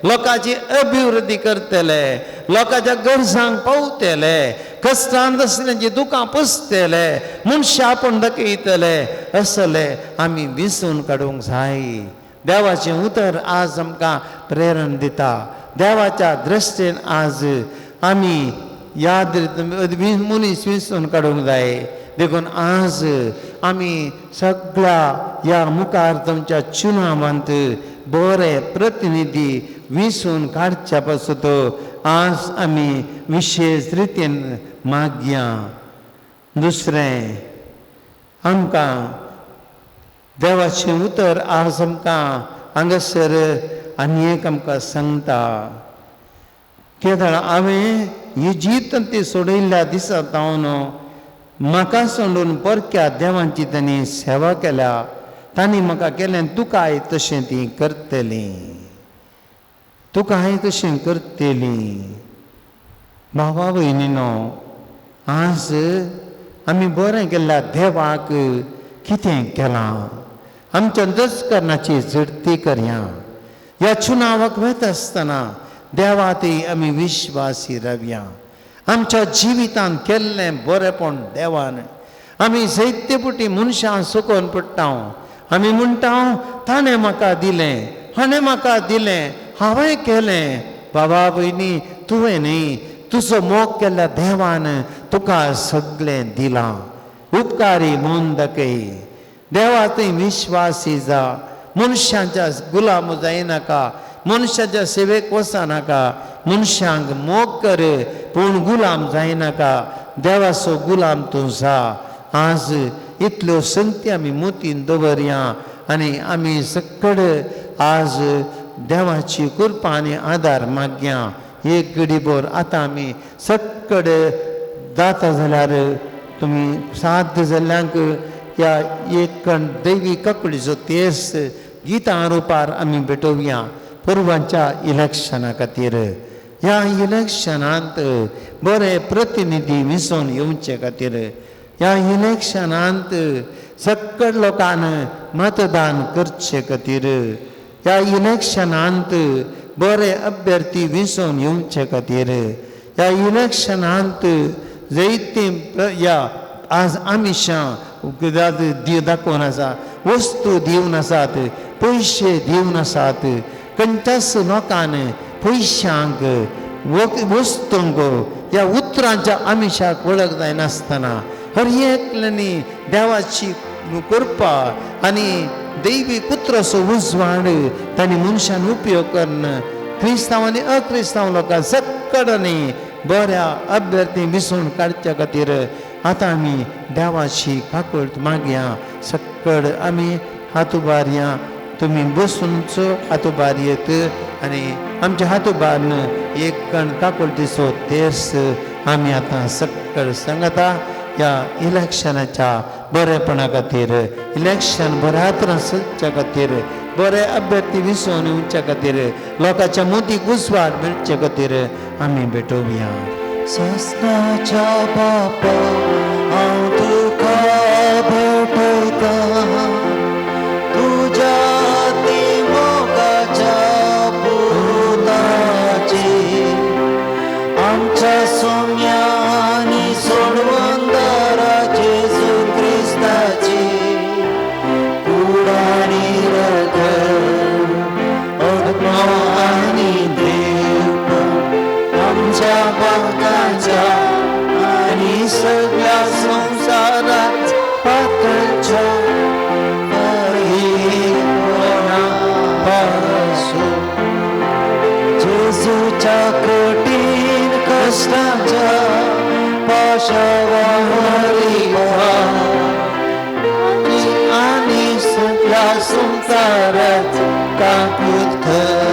लोकांची अभिवृद्धी करतले. लोकांच्या गरजांक पावतले. कश्टांत असल्यांची दुकां पुसतले. मनशां पण दाखयतले. असले आमी विसरून काडूंक जाय. देवाचें उतर आज आमकां प्रेरण दिता. देवाच्या दृश्टेन आज आमी याद मनीस विसरून काडूंक जाय. देखून आज आमी सगळ्या ह्या मुखार तुमच्या चुनावांत बरे प्रतिनिधी विसरून काडच्या पासत आज आमी विशेष रितीन मागया. दुसरें आमकां देवाचें उतर आज आमकां हांगासर आनी एक आमकां सांगता. कित्याक हांवें इजिप्तांत ती सोडयल्ल्या दिसा तावन म्हाका सोडून परक्या देवांची तांणी सेवा केल्या. तांणी म्हाका केलें तुकाय तशें ती करतलीं. तुकाय तशें करतलीं. भावा भयणीनो आज आमी बरें केल्ल्या देवाक कितें केलां. आमच्या दसकरणाची झडती करया. ह्या चुनावाक वता आसतना देवातय आमी विश्वासी रावया. आमच्या जिवितांत केल्लें बरेंपण देवान आमी जायते पुटी मनशां सुकोवन पडटा. आमी म्हणटा ताणें म्हाका दिलें, हाणें म्हाका दिलें, हांवें केलें. बाबा भयणी तुवें न्ही, तुजो मोग केल्ल्या देवान तुका सगळें दिलां. उपकारी मोंदकय देवा थंय विश्वासी जा. मनशांच्या गुलाम जायनाका, मनशाच्या सेवेक वचनाका. मनशांक मोग कर पूण गुलाम जायनाका. देवाचो गुलाम तूं जा. आज इतल्यो संगती आमी मोतीन दवरया आनी आमी सकड आज देवाची कृपा आनी आदार मागया. एक घडीभर आतां आमी सकड जाता जाल्यार तुमी साध्य जाल्ल्यांक ह्या एक कण दैवी ककळीचो तेस गितां रुपार आमी भेटोवया परवांच्या इलेक्शना खातीर. ह्या इलेक्शनांत बरे प्रतिनिधी विसोन येवचे खातीर, ह्या इलेक्शनांत सकड लोकांन मतदान करचे खातीर, ह्या इलेक्शनांत बरे अभ्यर्थी विसोन येवचे खातीर, ह्या इलेक्शनांत जायती ह्या आज आमिशां दाखोवन आसा, वस्तू दिवन आसात, पयशे दिवन आसात. खंयच्याच लोकान पयशांक वस्तूंक ह्या उतरांच्या आमिशाक वळख जायनासतना हर एकल्यानी देवाची कृपा आनी दैवी पुत्राचो उजवाड तांणी मनशान उपयोग करून क्रिस्तांव आनी अक्रिस्तांव लोकांक सक्कडनी बऱ्या अभ्यर्थी विसोन काडच्या खातीर आतां आमी देवाची काकूळट मागया. सक्कड आमी हातुबारया. तुमी बसूनचो हातुबारयेत आनी आमच्या हातुबारन एक कण काकूळटीचो तेस आमी आतां सक्कड सांगता. ह्या इलेक्शनाच्या बरेपणा खातीर, इलेक्शन बऱ्या तरेन चलच्या खातीर, बरे अभ्यर्थी विसोन येवच्या खातीर, लोकांच्या मोदीक उजवाड मेळचे खातीर आमी भेटोवया. सस्नाच्या बापा हांव तुका भेटयता, तुज्या ती मोगाच्या पुताची, आमच्या सोम्या आनी सोडवंदारा जेजू क्रिस्ताची कुडाणी रगत आत्मा आनी देवपण आमच्या भक्तांच्या आनी सगळ्या संवसारात पातळच्या जेजूच्या कठीण कश्टांच्या पाशावारी आनी सगळ्या संवसारात काकूत कर.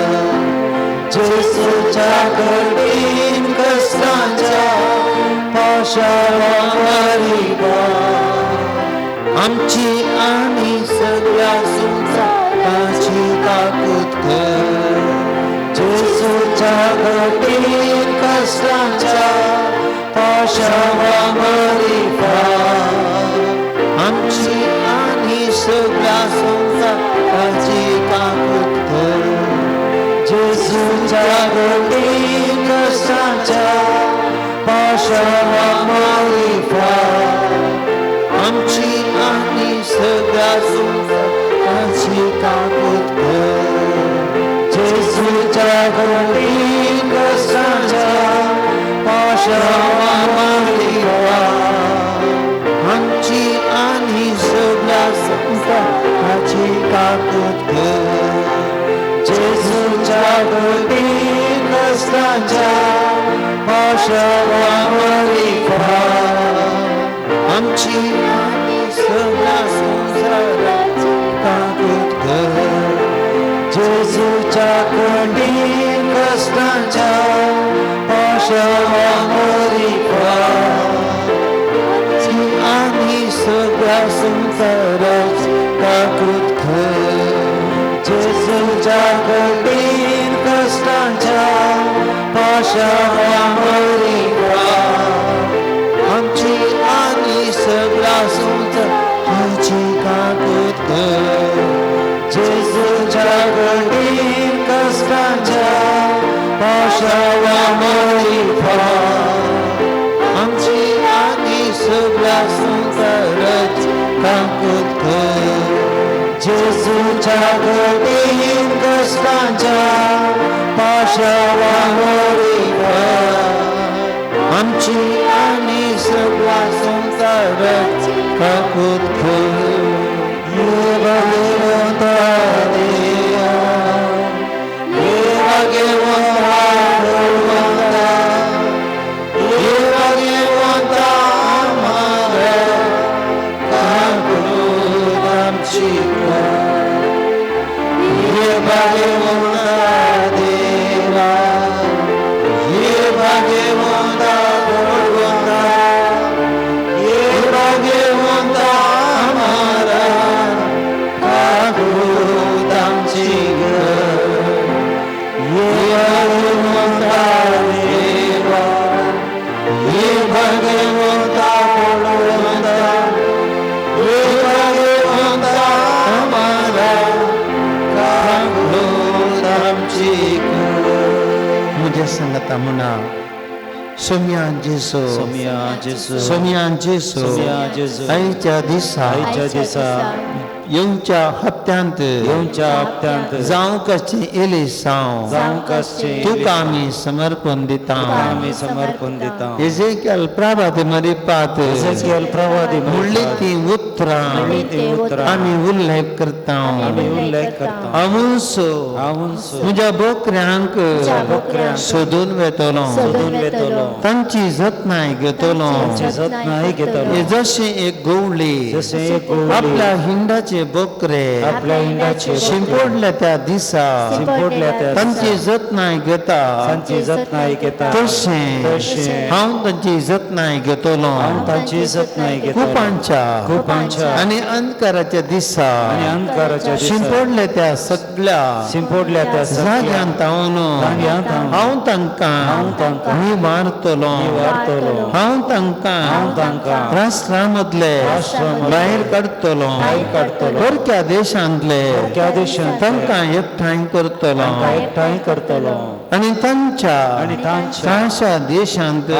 जेजूच्या कठीण कश्टांच्या पाशावारी आमची आनी सगळ्या संवसाराची काकूत कर. जेजूच्या कठीण कश्टांच्या पाशावारी आमची आनी सगळ्या संवसाराची काकूत कर. जेजूच्या कठीण कश्टांच्या पाशावारी आमची आनी सगळ्या संवसाराची काकूत कर. जेजूच्या कठीण कश्टांच्या पाशावारी आमची आनी सगळ्या संवसाराची काकूत कर. जेजूच्या कठीण कश्टांच्या पाशावारी आमची आनी सगळ्या संवसाराची काकूत कर. जेजूच्या कठीण कश्टांच्या पाशावारी आनी सगळ्या संवसाराची काकूत कर. जेजूच्या कठीण कश्टांच्या पाशावारी आमची आनी सगळ्या संवसाराची काकूत कर. जेजूच्या कठीण कश्टांच्या पाशावारी आमची आनी सगळ्या संवसाराची काकूत कर. जेजूच्या कठीण कश्टांच्या पाशावारी आमची आणि सगळा संसार काकूत भगवंता देवा देवा भगवंता भगवंता देवा भगवंता आम्हाला काकूत आमची हे भगवंता देवा हे भगवंता भगवंता हे भगवंता आम्हाला काकूत आमची हे भगवंता देवा हे भगवंता भगवंता हे भगवंता आम्हाला काकूत आमची मुझे संगता मुना सोम्यान जेसो सोम्यान जेसो सोम्यान जेसो सोम्यान जेसो आईच्या दिसा येऊच्या हप्त्यांत जावं कशें येले साव तुका आमी समर्पण दिता आम्ही समर्पण दिता एजेकियल प्रभात मरिपात म्हणली ती उतरां आमी उल्लेख करता उल्लेख करता अमुसो म्हज्या बोकऱ्यांक सोदून वेतलो तांची जतनाय घेतलो जतनाय घेतलो जशें एक गवळी जसे एक गवळी आपल्या हिंडाचे बोकरे आपल्या हिंडाचे शिंपडल्या त्या दिसा शिंपडल्या त्या तांची जतनाय घेता तांची जतनाय घेता तशें हांव तांची जतनाय घेतलो तांची जतनाय घेता कुपांच्या आणि अंधकाराच्या दिसा आणि अंधकाराच्या दिसा शिंपडल्या त्या सगळ्या शिंपडल्या त्या जाग्यांत जाग्यांत हांव तांकां मी वारतलो हांव तांकां राष्ट्रांमदले भायर काडटलो परक्या देशांतले तांकां एकठांय करतलो एकठांय करतलो आणि तांच्या देशांत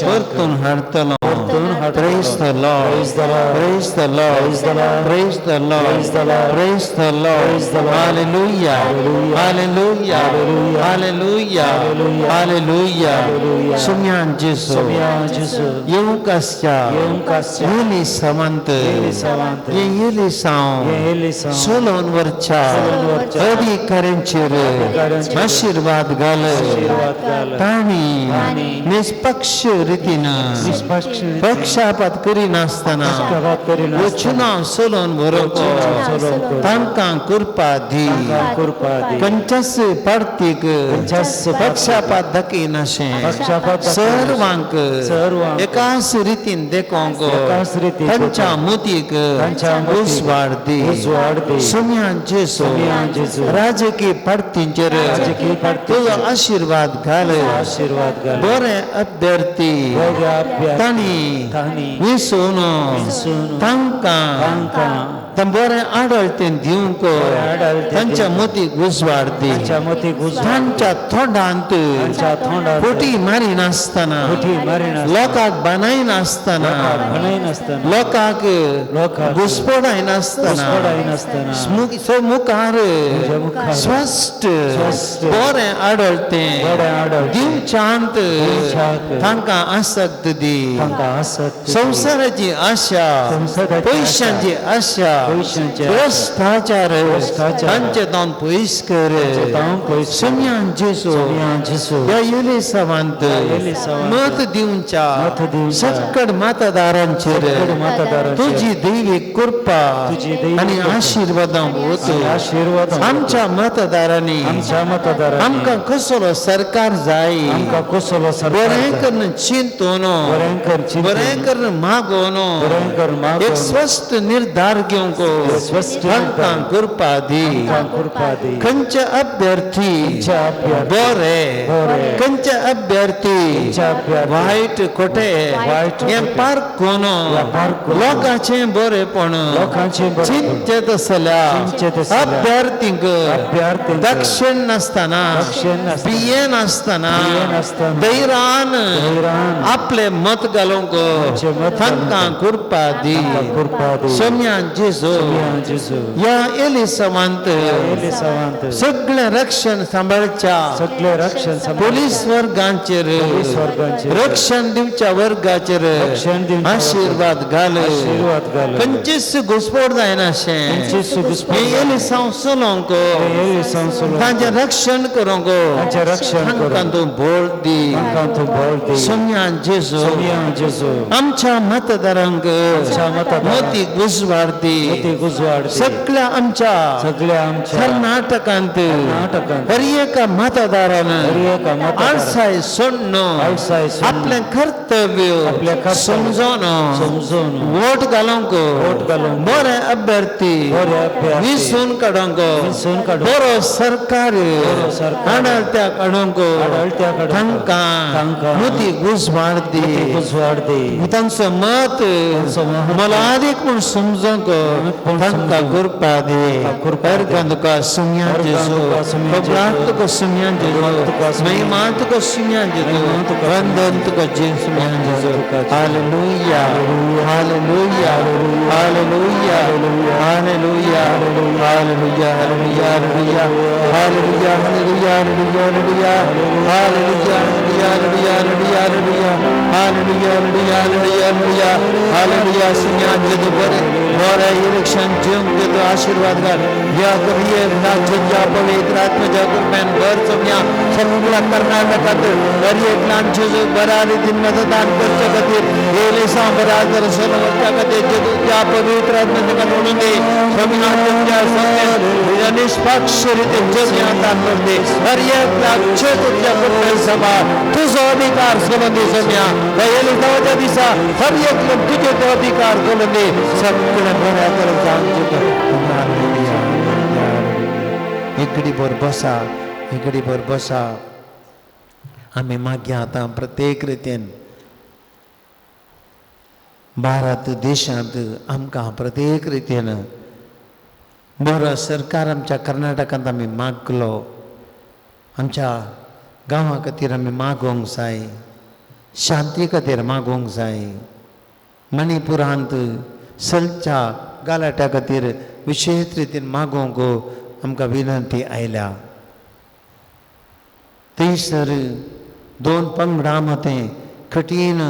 परतून हाडटलो Praise the Lord. Praise the Lord. Praise the Lord. Praise the Lord. Hallelujah. Hallelujah. Hallelujah. Hallelujah. Sumyan Jesu. Yung kasya. Yeli samant. Ye yeli saum. Solon varcha. अधिकाऱ्यांचेर आशीर्वाद घाल ताणी निष्पक्ष रीतीन पक्षापात करिनासतना चुनाव सोलोवन व्हरप तांकां कृपा दी खंयच्याच पार्टीक पक्षापात दाखयनाशें सर्वांक एकाच रितीन देखोंक तांच्या मतीक उजवाड दी सोम्यान जेसो राजकीय पार्टींचेर तुजो आशीर्वाद घाल बरे अभ्यर्थी तांणी विसोवन तांकां बरें आडळतें दिवंक तांच्या मतीक उजवाड दी तांच्या तोंडांत फुटी मारिनासतना लोकांक बानायनासतना लोकांक घुसपडायनासतना मुखार स्पश्ट बरें आडळतें दिवच्यांत तांकां आसक्त दी संवसाराची आशा पयशांची आशा भ्रष्टाचार तांचे दोन पयस कर सोम्यान जेसो ह्या येले सावंत मत दिवच्या सकड मतदारांचेर तुजी दैवीक कृपा आनी आशिर्वादां वचो आमच्या मतदारांनी आमकां कसलो सरकार जाय बरें करून चिंतून बरें करून मागोवन एक स्वस्थ निर्धार घेवंक तांकां कृपा दी खंयचे अभ्यर्थी बरे खंयचे अभ्यर्थी वायट खोटे हें पारखून लोकांचें बरेपण चिंतत जाल्यार अभ्यर्थींक दक्षिण नासतना बिये नासतना धैर्यान आपले मत घालूंक तांकां कृपा दी सोम्यान जेसो जेजू सोम्या जेजू या एलिसवांत एलिसवांत सगळें रक्षण सांबाळच्या सगळे रक्षण पोलीस वर्गांचेर पोलीस वर्गांचेर रक्षण दिवच्या वर्गाचेर रक्षण दिवच्या आशीर्वाद घाल आशीर्वाद घाल. खंयचीच घुसपड जायना शें खंयचीच घुसपड हे एलिसांव सोलोंक एलिसांव सोलोंक तांचें रक्षण करूंक तांचें रक्षण करूंक तांकां तूं बोल दी तांकां तूं बळ दी सोम्या जेजू सोम्या जेजू आमच्या मतदारांक आमच्या मतदारांक मोती गुजवाड दी मोती गुजवाड दी. सगळ्या आमच्या सगळ्या आमच्या कर्नाटकांत कर्नाटकांत हर एका मतदारान हर एका मतदारान आळसाय सोडणं आळसाय सोडणं आपलें कर्तव्य आपलें कर्तव्य समजून समजून वोट घालूंक वोट घालूंक बरे अभ्यर्थी बरे अभ्यर्थी विसून काडूंक विंचून काडूंक बरो सरकार सरकार आडळत्या काडूंक आडळत्या काडूंक तांकां तांकां मोती गुजवाड दी गुजवाड दी. तांचो मत मत मोलादीक म्हूण समजूंक तांकां करपा दे अर्घां तुका सुम्या जेजू खबरां तुका सुम्या जेजू महिमा तुका सुम्या जेजू वंदन तुका सुम्या जेजू हालेलुया हालेलुया हालेलुया हालेलुया हालेलुया हालेलुया हालेलुया हालेलुया हालेलुया हालेलुया हालेलुया हालेलुया हालेलुया हालेलुया हालेलुया हालेलुया सुम्या जेजू बरे बरे इलेक्शन जिंक देतो आशीर्वाद घाल या करिये राज्याच्या पवित्र आत्म्याच्या कृपेन भर सोम्या सगळ्या कर्नाटकात हर एक ल्हान जेजू बऱ्या रितीन मतदान करचे खातीर एलिसा बऱ्या दर्शन वचच्या खातीर जेजूच्या पवित्र आत्म्याच्या म्हणून दे सोम्या तुमच्या सगळ्या निष्पक्ष रितीन जेजू दान करते हर एक राज्य तुमच्या कृपेन सभा तुझो अधिकार सोडून दे सोम्या एलिसाच्या दिसा हर एक लोक तुझे तो अधिकार सोडून दे सगळ्या बऱ्या एक घडी भर बसा एक घडी भर बसा आम्ही मागया आतां प्रत्येक रितीन भारत देशांत आमकां प्रत्येक रितीन बरो सरकार आमच्या कर्नाटकांत आमी मागलो आमच्या गांवा खातीर आमी मागोवंक जाय शांती खातीर मागोवंक जाय मणिपुरांत सलच्या गालाट्या खातीर विशेष रितीन मागोवंक आमकां विनंती आयल्या थंयसर दोन पंगडां मदें कठीण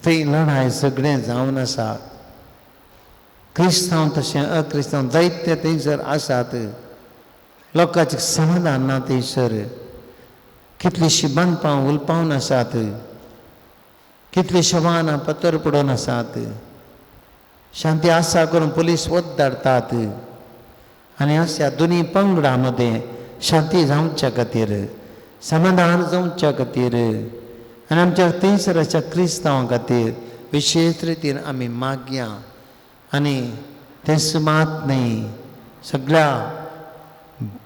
थंय लढाय सगळें जावन आसा क्रिस्तांव तशें अक्रिस्तांव दैत्य थंयसर आसात लोकांचें समाधान ना थंयसर कितलींशीं बांदपां उलपावन आसात कितलींशीं वाहनां पतर पडून आसात शांती आसा करून पुलीस वत धाडटात आनी अशा दोनी पंगडां मदें शांती जावच्या खातीर समाधान जावच्या खातीर आनी आमच्या थंयसराच्या क्रिस्तांवां खातीर विशेष रितीन आमी मागया आनी तें सुमात न्ही सगळ्या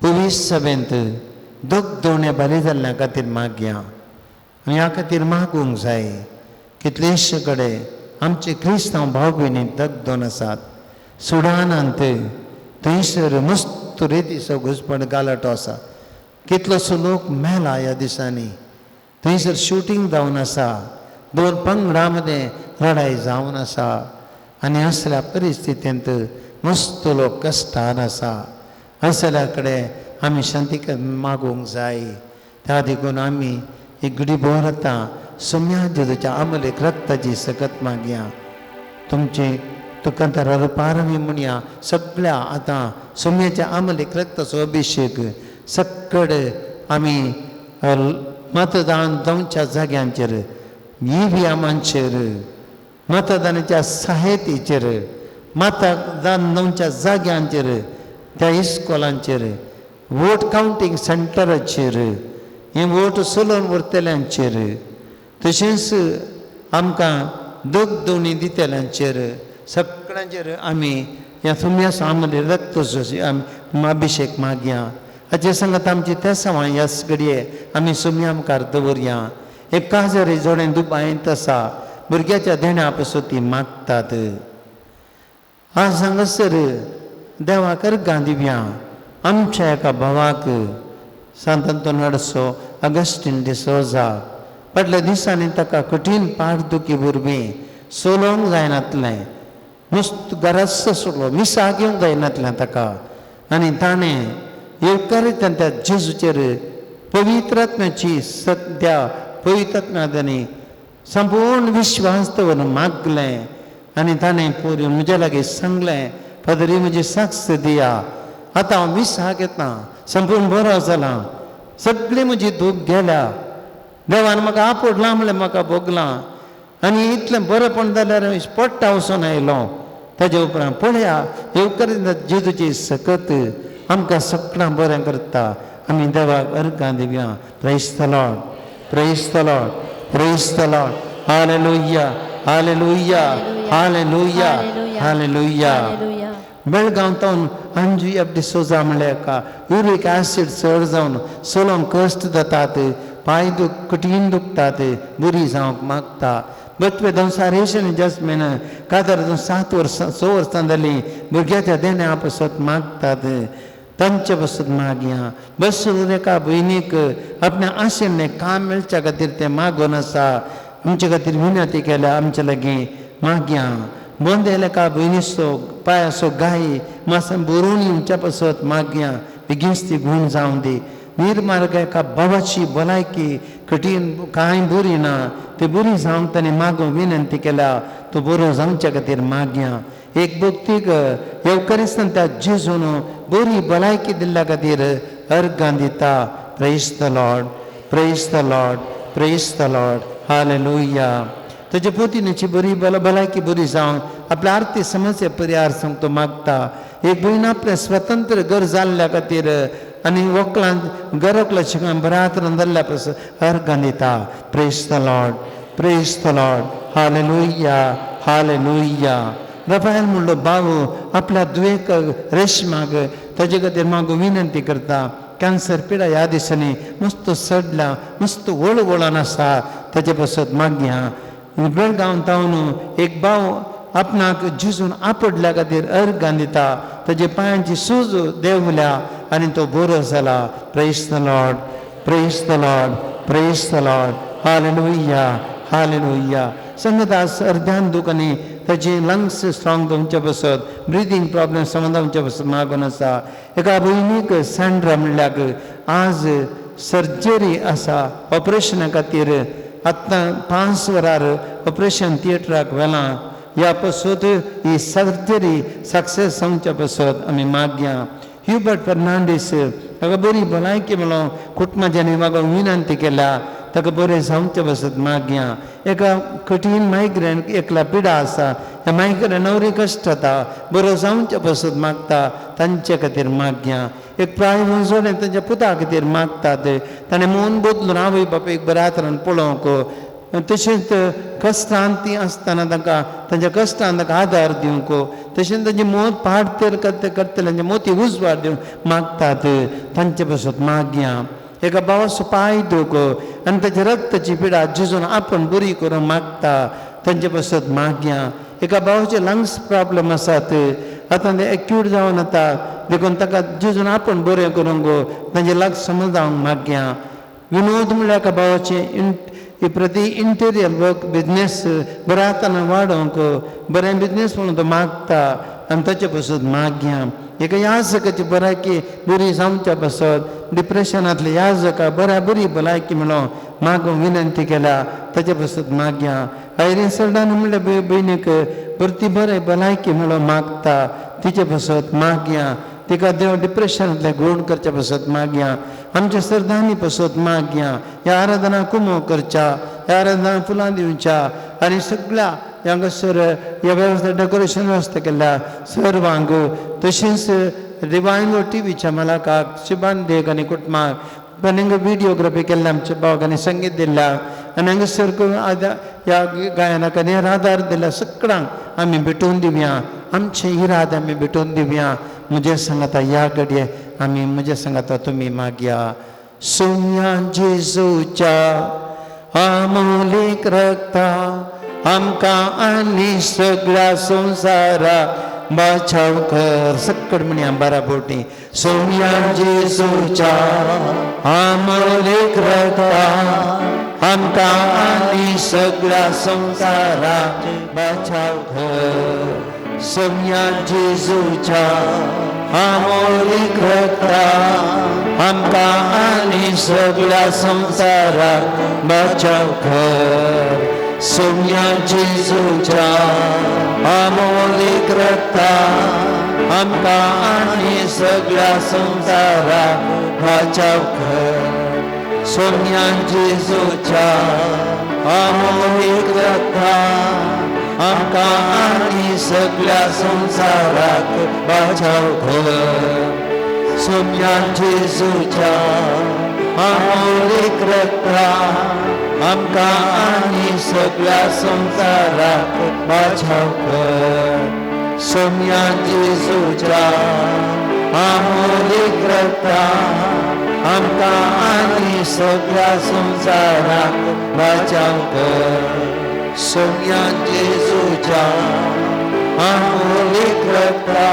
पुलीस सभेंत दोग दोणे बरे जाल्ल्या खातीर मागया ह्या खातीर मागूंक जाय कितलेशे कडेन आमचे क्रिस्तांव भाव भयणी दगदोन आसात सुडानांत थंयसर मस्त रेतीचो घुसपण गालटो आसा कितलोसो लोक मेला ह्या दिसांनी थंयसर शूटिंग जावन आसा दोन पंगडां मदें लढाई जावन आसा आनी असल्या परिस्थितींत मस्त लोक कश्टान आसा असल्या कडेन आमी शांती मागोवंक जाय त्या देखून आमी एक घडी भर आतां सोम्या जेजूच्या अमलेक रक्ताची सकत मागया तुमचे तुकांतरार पारवी म्हणया सगळ्या आतां सोम्याच्या अमलेक रक्ताचो अभिशेक सकड आमी मतदान जावच्या जाग्यांचेर EVMांचेर मतदानाच्या साहित्याचेर मतदान जावच्या जाग्यांचेर त्या इस्कॉलांचेर वोट कावंटींग सेंटराचेर हे वोट सोलोवन व्हरतल्यांचेर तशेंच आमकां दोनी दितल्यांचेर सगळ्यांचेर आमी ह्या सोम्या आमले रक्ताचो आमी अभिशेक मागया हाचे सांगत आमची त्या सवाय ह्या घडये आमी सोम्या मुखार दवरया एक काजरी जोडें दुबायंत आसा भुरग्याच्या देण्या पासून ती मागतात आज हांगासर देवाकर गांदिव्या आमच्या एका भावाक सांत अंतोनाडसो अगस्टीन डिसोजा फाटल्या दिसांनी ताका कठीण पाठदुखी वरवीं सोलोवंक जायनातलें नुस्त गरज सोडलो मिसा घेवंक जायनातलें ताका आनी ताणें येवकारीतल्यान त्या जेजूचेर पवित्र आत्म्याची सद्या पवित्र आत्म्यानी संपूर्ण विश्वास दवरून मागलें आनी ताणें पोरी म्हज्या लागीं सांगलें पदरी म्हजी साक्ष दिया आतां हांव विसा घेता संपूर्ण बरो जाला सगळी म्हजी दूख गेल्या देवान म्हाका आपडलां म्हणलें म्हाका भोगलां आनी इतलें बरेंपण जाल्यार पडटा वचून आयलो ताजे उपरांत पळया येवकारीत जेजूची सकत आमकां सगळ्यांक बरें करता आमी देवाक अर्गां दिवया praise the Lord praise the Lord praise the Lord हालेलुया हालेलुया हालेलुया हालेलुया बेळगांवतावन अंजू एफ डिसोजा म्हणल्या का युरिक ॲसीड चड जावन सोलोंक कश्ट जातात पांय कठीण दुखतात बरी जावंक मागता बट वे संसारेशन जस्टमेन कातर 7 वर्सां 6 वर्सां जालीं भुरग्याच्या देण्या पासत मागतात तांचे पासत मागया बस एका भयणीक आपल्या आशेन काम मेळच्या खातीर ते मागून आसा आमचे खातीर विनंती केल्या आमचे लागीं मागया बंद येयल्या का भयणीचो पांय असो गाय मातसो बरोवन येवच्या पासत मागया बेगीनच ती गुण जावं दी निर्मार्ग एका बाबाची भलायकी कठीण कांय बरी ना ती बरी जावंक ताणें मागून विनंती केल्या तो बरो जावच्या खातीर मागया एक भक्तीक येवकारीस्तान त्या जेजून बरी भलायकी दिल्ल्या खातीर अर्गां दिता praise the Lord praise the Lord praise the Lord hallelujah ताचे पोतीनेची बरी भलायकी बरी जावन आपल्या आर्थिक समस्या परिहार सांगतो मागता एक भयण आपलें स्वतंत्र घर जाल्ल्या खातीर आनी व्हंकलांत घराकल्या शिकान बऱ्यात जाल्ल्या पासून अर्गां दिता praise the Lord praise the Lord हालेलुया हालेलुया रफायल म्हणलो बाबू आपल्या दुयेक रेशमाक ताजे खातीर मागू विनंती करता कॅन्सर पिडा ह्या दिसांनी मस्त सडला मस्त वळवळान आसा ताचे पासत मागया बेळगांवतावन एक भाव आपणाक झिजून आपडल्या खातीर अर्गां दिता ताजे पांयांची सूज देंवल्या आनी तो बरो जाला praise the Lord praise the Lord praise the Lord हालेलुया हालेलुया संगतास अर्ध्यान दुखांनी ताची लंग्स स्ट्रॉंग जावचे पासत ब्रिदींग प्रॉब्लेम समाधानचे पासत मागून आसा एका भयणीक सँड्रा म्हणल्याक आज सर्जरी आसा ऑपरेशना खातीर आतां 5 वरार ऑपरेशन थिएटराक व्हेलां ह्या पासत ही सर्जरी सक्सेस जावच्या पासत आमी मागया ह्युबर्ट फर्नांडीस ताका बरी भलायकी म्हणून कुटुंबाच्यांनी म्हाका विनंती केल्या ताका बरें जावचे पासत मागया एका कठीण मायग्रेन एकला पिडा आसा ह्या मायग्रेनावरय कश्ट जाता बरो जावचे पासत मागता तांचे खातीर मागया एक प्राय जोडे तांच्या पुता खातीर मागतात ताणें मन बदलून आवय बापायक बऱ्या तरेन पळोवंक तशेंच कश्टांत ती आसतना तांकां तांच्या कश्टांत ताका आदार दिवंक तशेंच तांची मोत पाड करतल्यांचे मोती उजवाड दिवंक मागतात तांचे पासत मागया एका भावाचो पांय दुख आनी ताच्या रक्ताची पिडा झिजून आपूण बरी करूंक मागता तांचे पासत मागया एका भावाचे लंग्स प्रॉब्लेम आसात आतां ते एक्यूट जावन येता देखून ताका झिजून आपूण बरें करूंक तांचे लक्ष समजावंक मागया विनोद म्हणल्यार एका भावाचे प्रती इंटेरियर वर्क बिजनेस बऱ्या तरेन वाडोवंक बरें बिजनेस म्हणून तो मागता आनी ताचे पासत मागया एका याजकाची भलायकी बरी जावच्या पासत डिप्रेशनांतले याजका बरी भलायकी म्हणून मागूंक विनंती केल्या ताचे पासत मागया आयरीन सरडान म्हणल्या भयणीक परती बरें भलायकी म्हणून मागता तिचे पासत मागया तिका देव डिप्रेशनांतले गूण करचे पासत मागया आमच्या सरदानी पासत मागया ह्या आराधना कुमो करच्या ह्या आराधना फुलां दिवच्या आनी सगळ्या हांगासर ह्या वेवस्था डेकोरेशन वेवस्था केल्या सर्वांक तशेंच डिवायन टीव्हीच्या मालकाक शिबान देग आनी कुटुंबाक हांगा व्हिडियोग्राफी केल्ल्या आमच्या भावांनी संगीत दिल्या आनी हांगासर ह्या गायनाक आनी आदार दिल्या सगळ्यांक आमी भेटून दिवया आमचे इराद आमी भेटून दिवया म्हजे सांगाता ह्या घडये आमी म्हजे सांगाता तुमी मागया सोम्या जेजूच्या अमोलीक रक्ता आमकां आनी सगळ्या संवसाराक बचाव कर सकड म्हणया बारा बोटी सोम्या जेजूच्या अमोलीक रक्ता आमकां आनी सगळ्या संवसाराक बचाव कर सोम्या जेजूच्या अमोलिक रक्ता आमका आनी सगळ्या संसाराक बचाव कर. सोम्या जेजूच्या अमोलिक रक्ता आमका आनी सगळ्या संसाराक बचाव कर. सोम्या जेजूच्या अमोलिक रक्ता आमका आनी सगळ्या संसाराक बचाव कर. सोम्या जेजूच्या अमोलिक रक्ता आमका आनी सगळ्या संसाराक बचाव कर. सोम्या जेजूच्या अमोलिक रक्ता आमका आनी सगळ्या संसाराक बचाव कर. सोम्या जेजूच्या अमोलिक रक्ता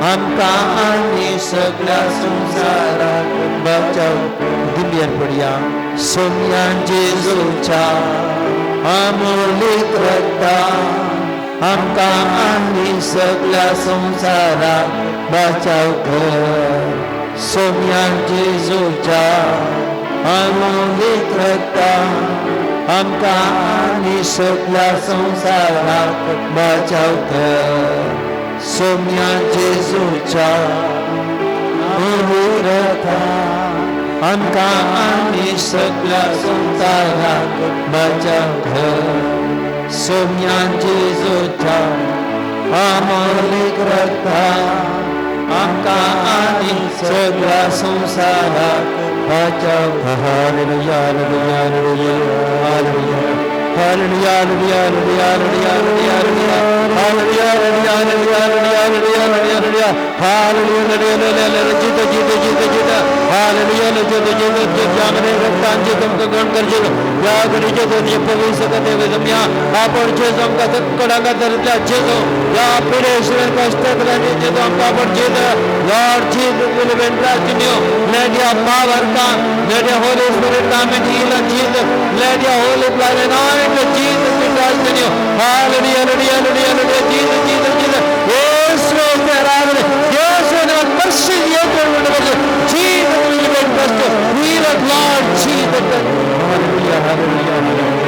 आमका आनी सगळ्या संसाराक बचाव कर. दिल्लीर पडया. सोम्या जेजूच्या अमोलिक रक्ता आमका आनी सगळ्या संसाराक बचाव कर. सोम्या जेजूच्या अमोलिक रक्ता आमका आनी सगळ्या संसाराक बचाव कर. सोम्या जेजूच्या अमोलिक रक्ता आमका आनी सगळ्या संसाराक बचाव कर. सोम्या जेजूच्या अमोलिक रक्ता आमका आनी सगळ्या संसाराक बचाव कर. हालेलुया हालेलुया हालेलुया हालेलुया हालेलुया हालेलुया हालेलुया हालेलुया हालेलुया हालेलुया हालेलुया हालेलुया हालेलुया जीत जीत जीत जीत हालेलुया जीत जीत जीत जामने रक्तांचे तुमका गण करजे या गणिजे तुझे पवित्र करते वेदम्या आपण जे तुमका सकडांगा धरतल्या जे या पिरेश्वर कष्टकरांनी जे तुमका आपण जे Lord Jesus will entrust in you. Let your power come. Let your Holy Spirit come and heal us, Jesus. Let your Holy blood anoint us, Jesus, we trust in you. Hallelujah, hallelujah, hallelujah, hallelujah, Jesus, Jesus, Jesus. Yesu teravane. Yesu ne mercy yeter wonderful. Jesus will entrust you. Heal us, Lord Jesus. Hallelujah, hallelujah, hallelujah.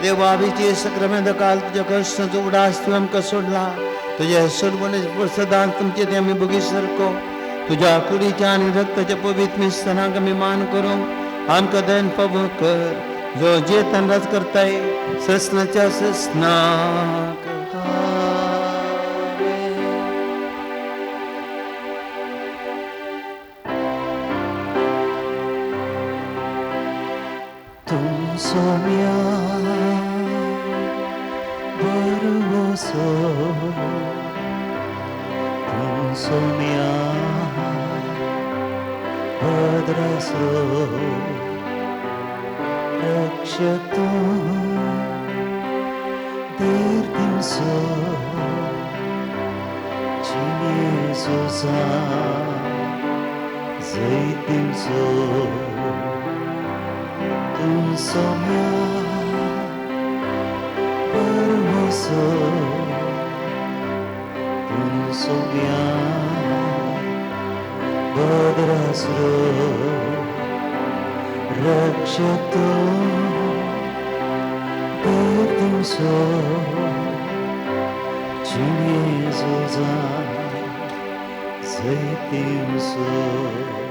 देवाबीचे सक्रमेंत काल तुझ्या कष्टाचो उडास तू आमकां सोडला. तुझ्या सोडवणे सदांच तुमचे ते आमी बगी सारको तुझ्या कुडीच्या आनी रक्ताच्या पवित्र मिस्तानाक आमी मान करूंक आमकां दयन पबो कर. जो जे तनराज करताय ससनाच्या ससनाक Saumya बरवसो Saumya भद्रासुरो रक्षतो दीर्घिंसो 지혜소서 저희팀소 눈소며 벌워서 눈소며 버드라스로 럭셔도 버딩소 주의 소자 Sei teu sou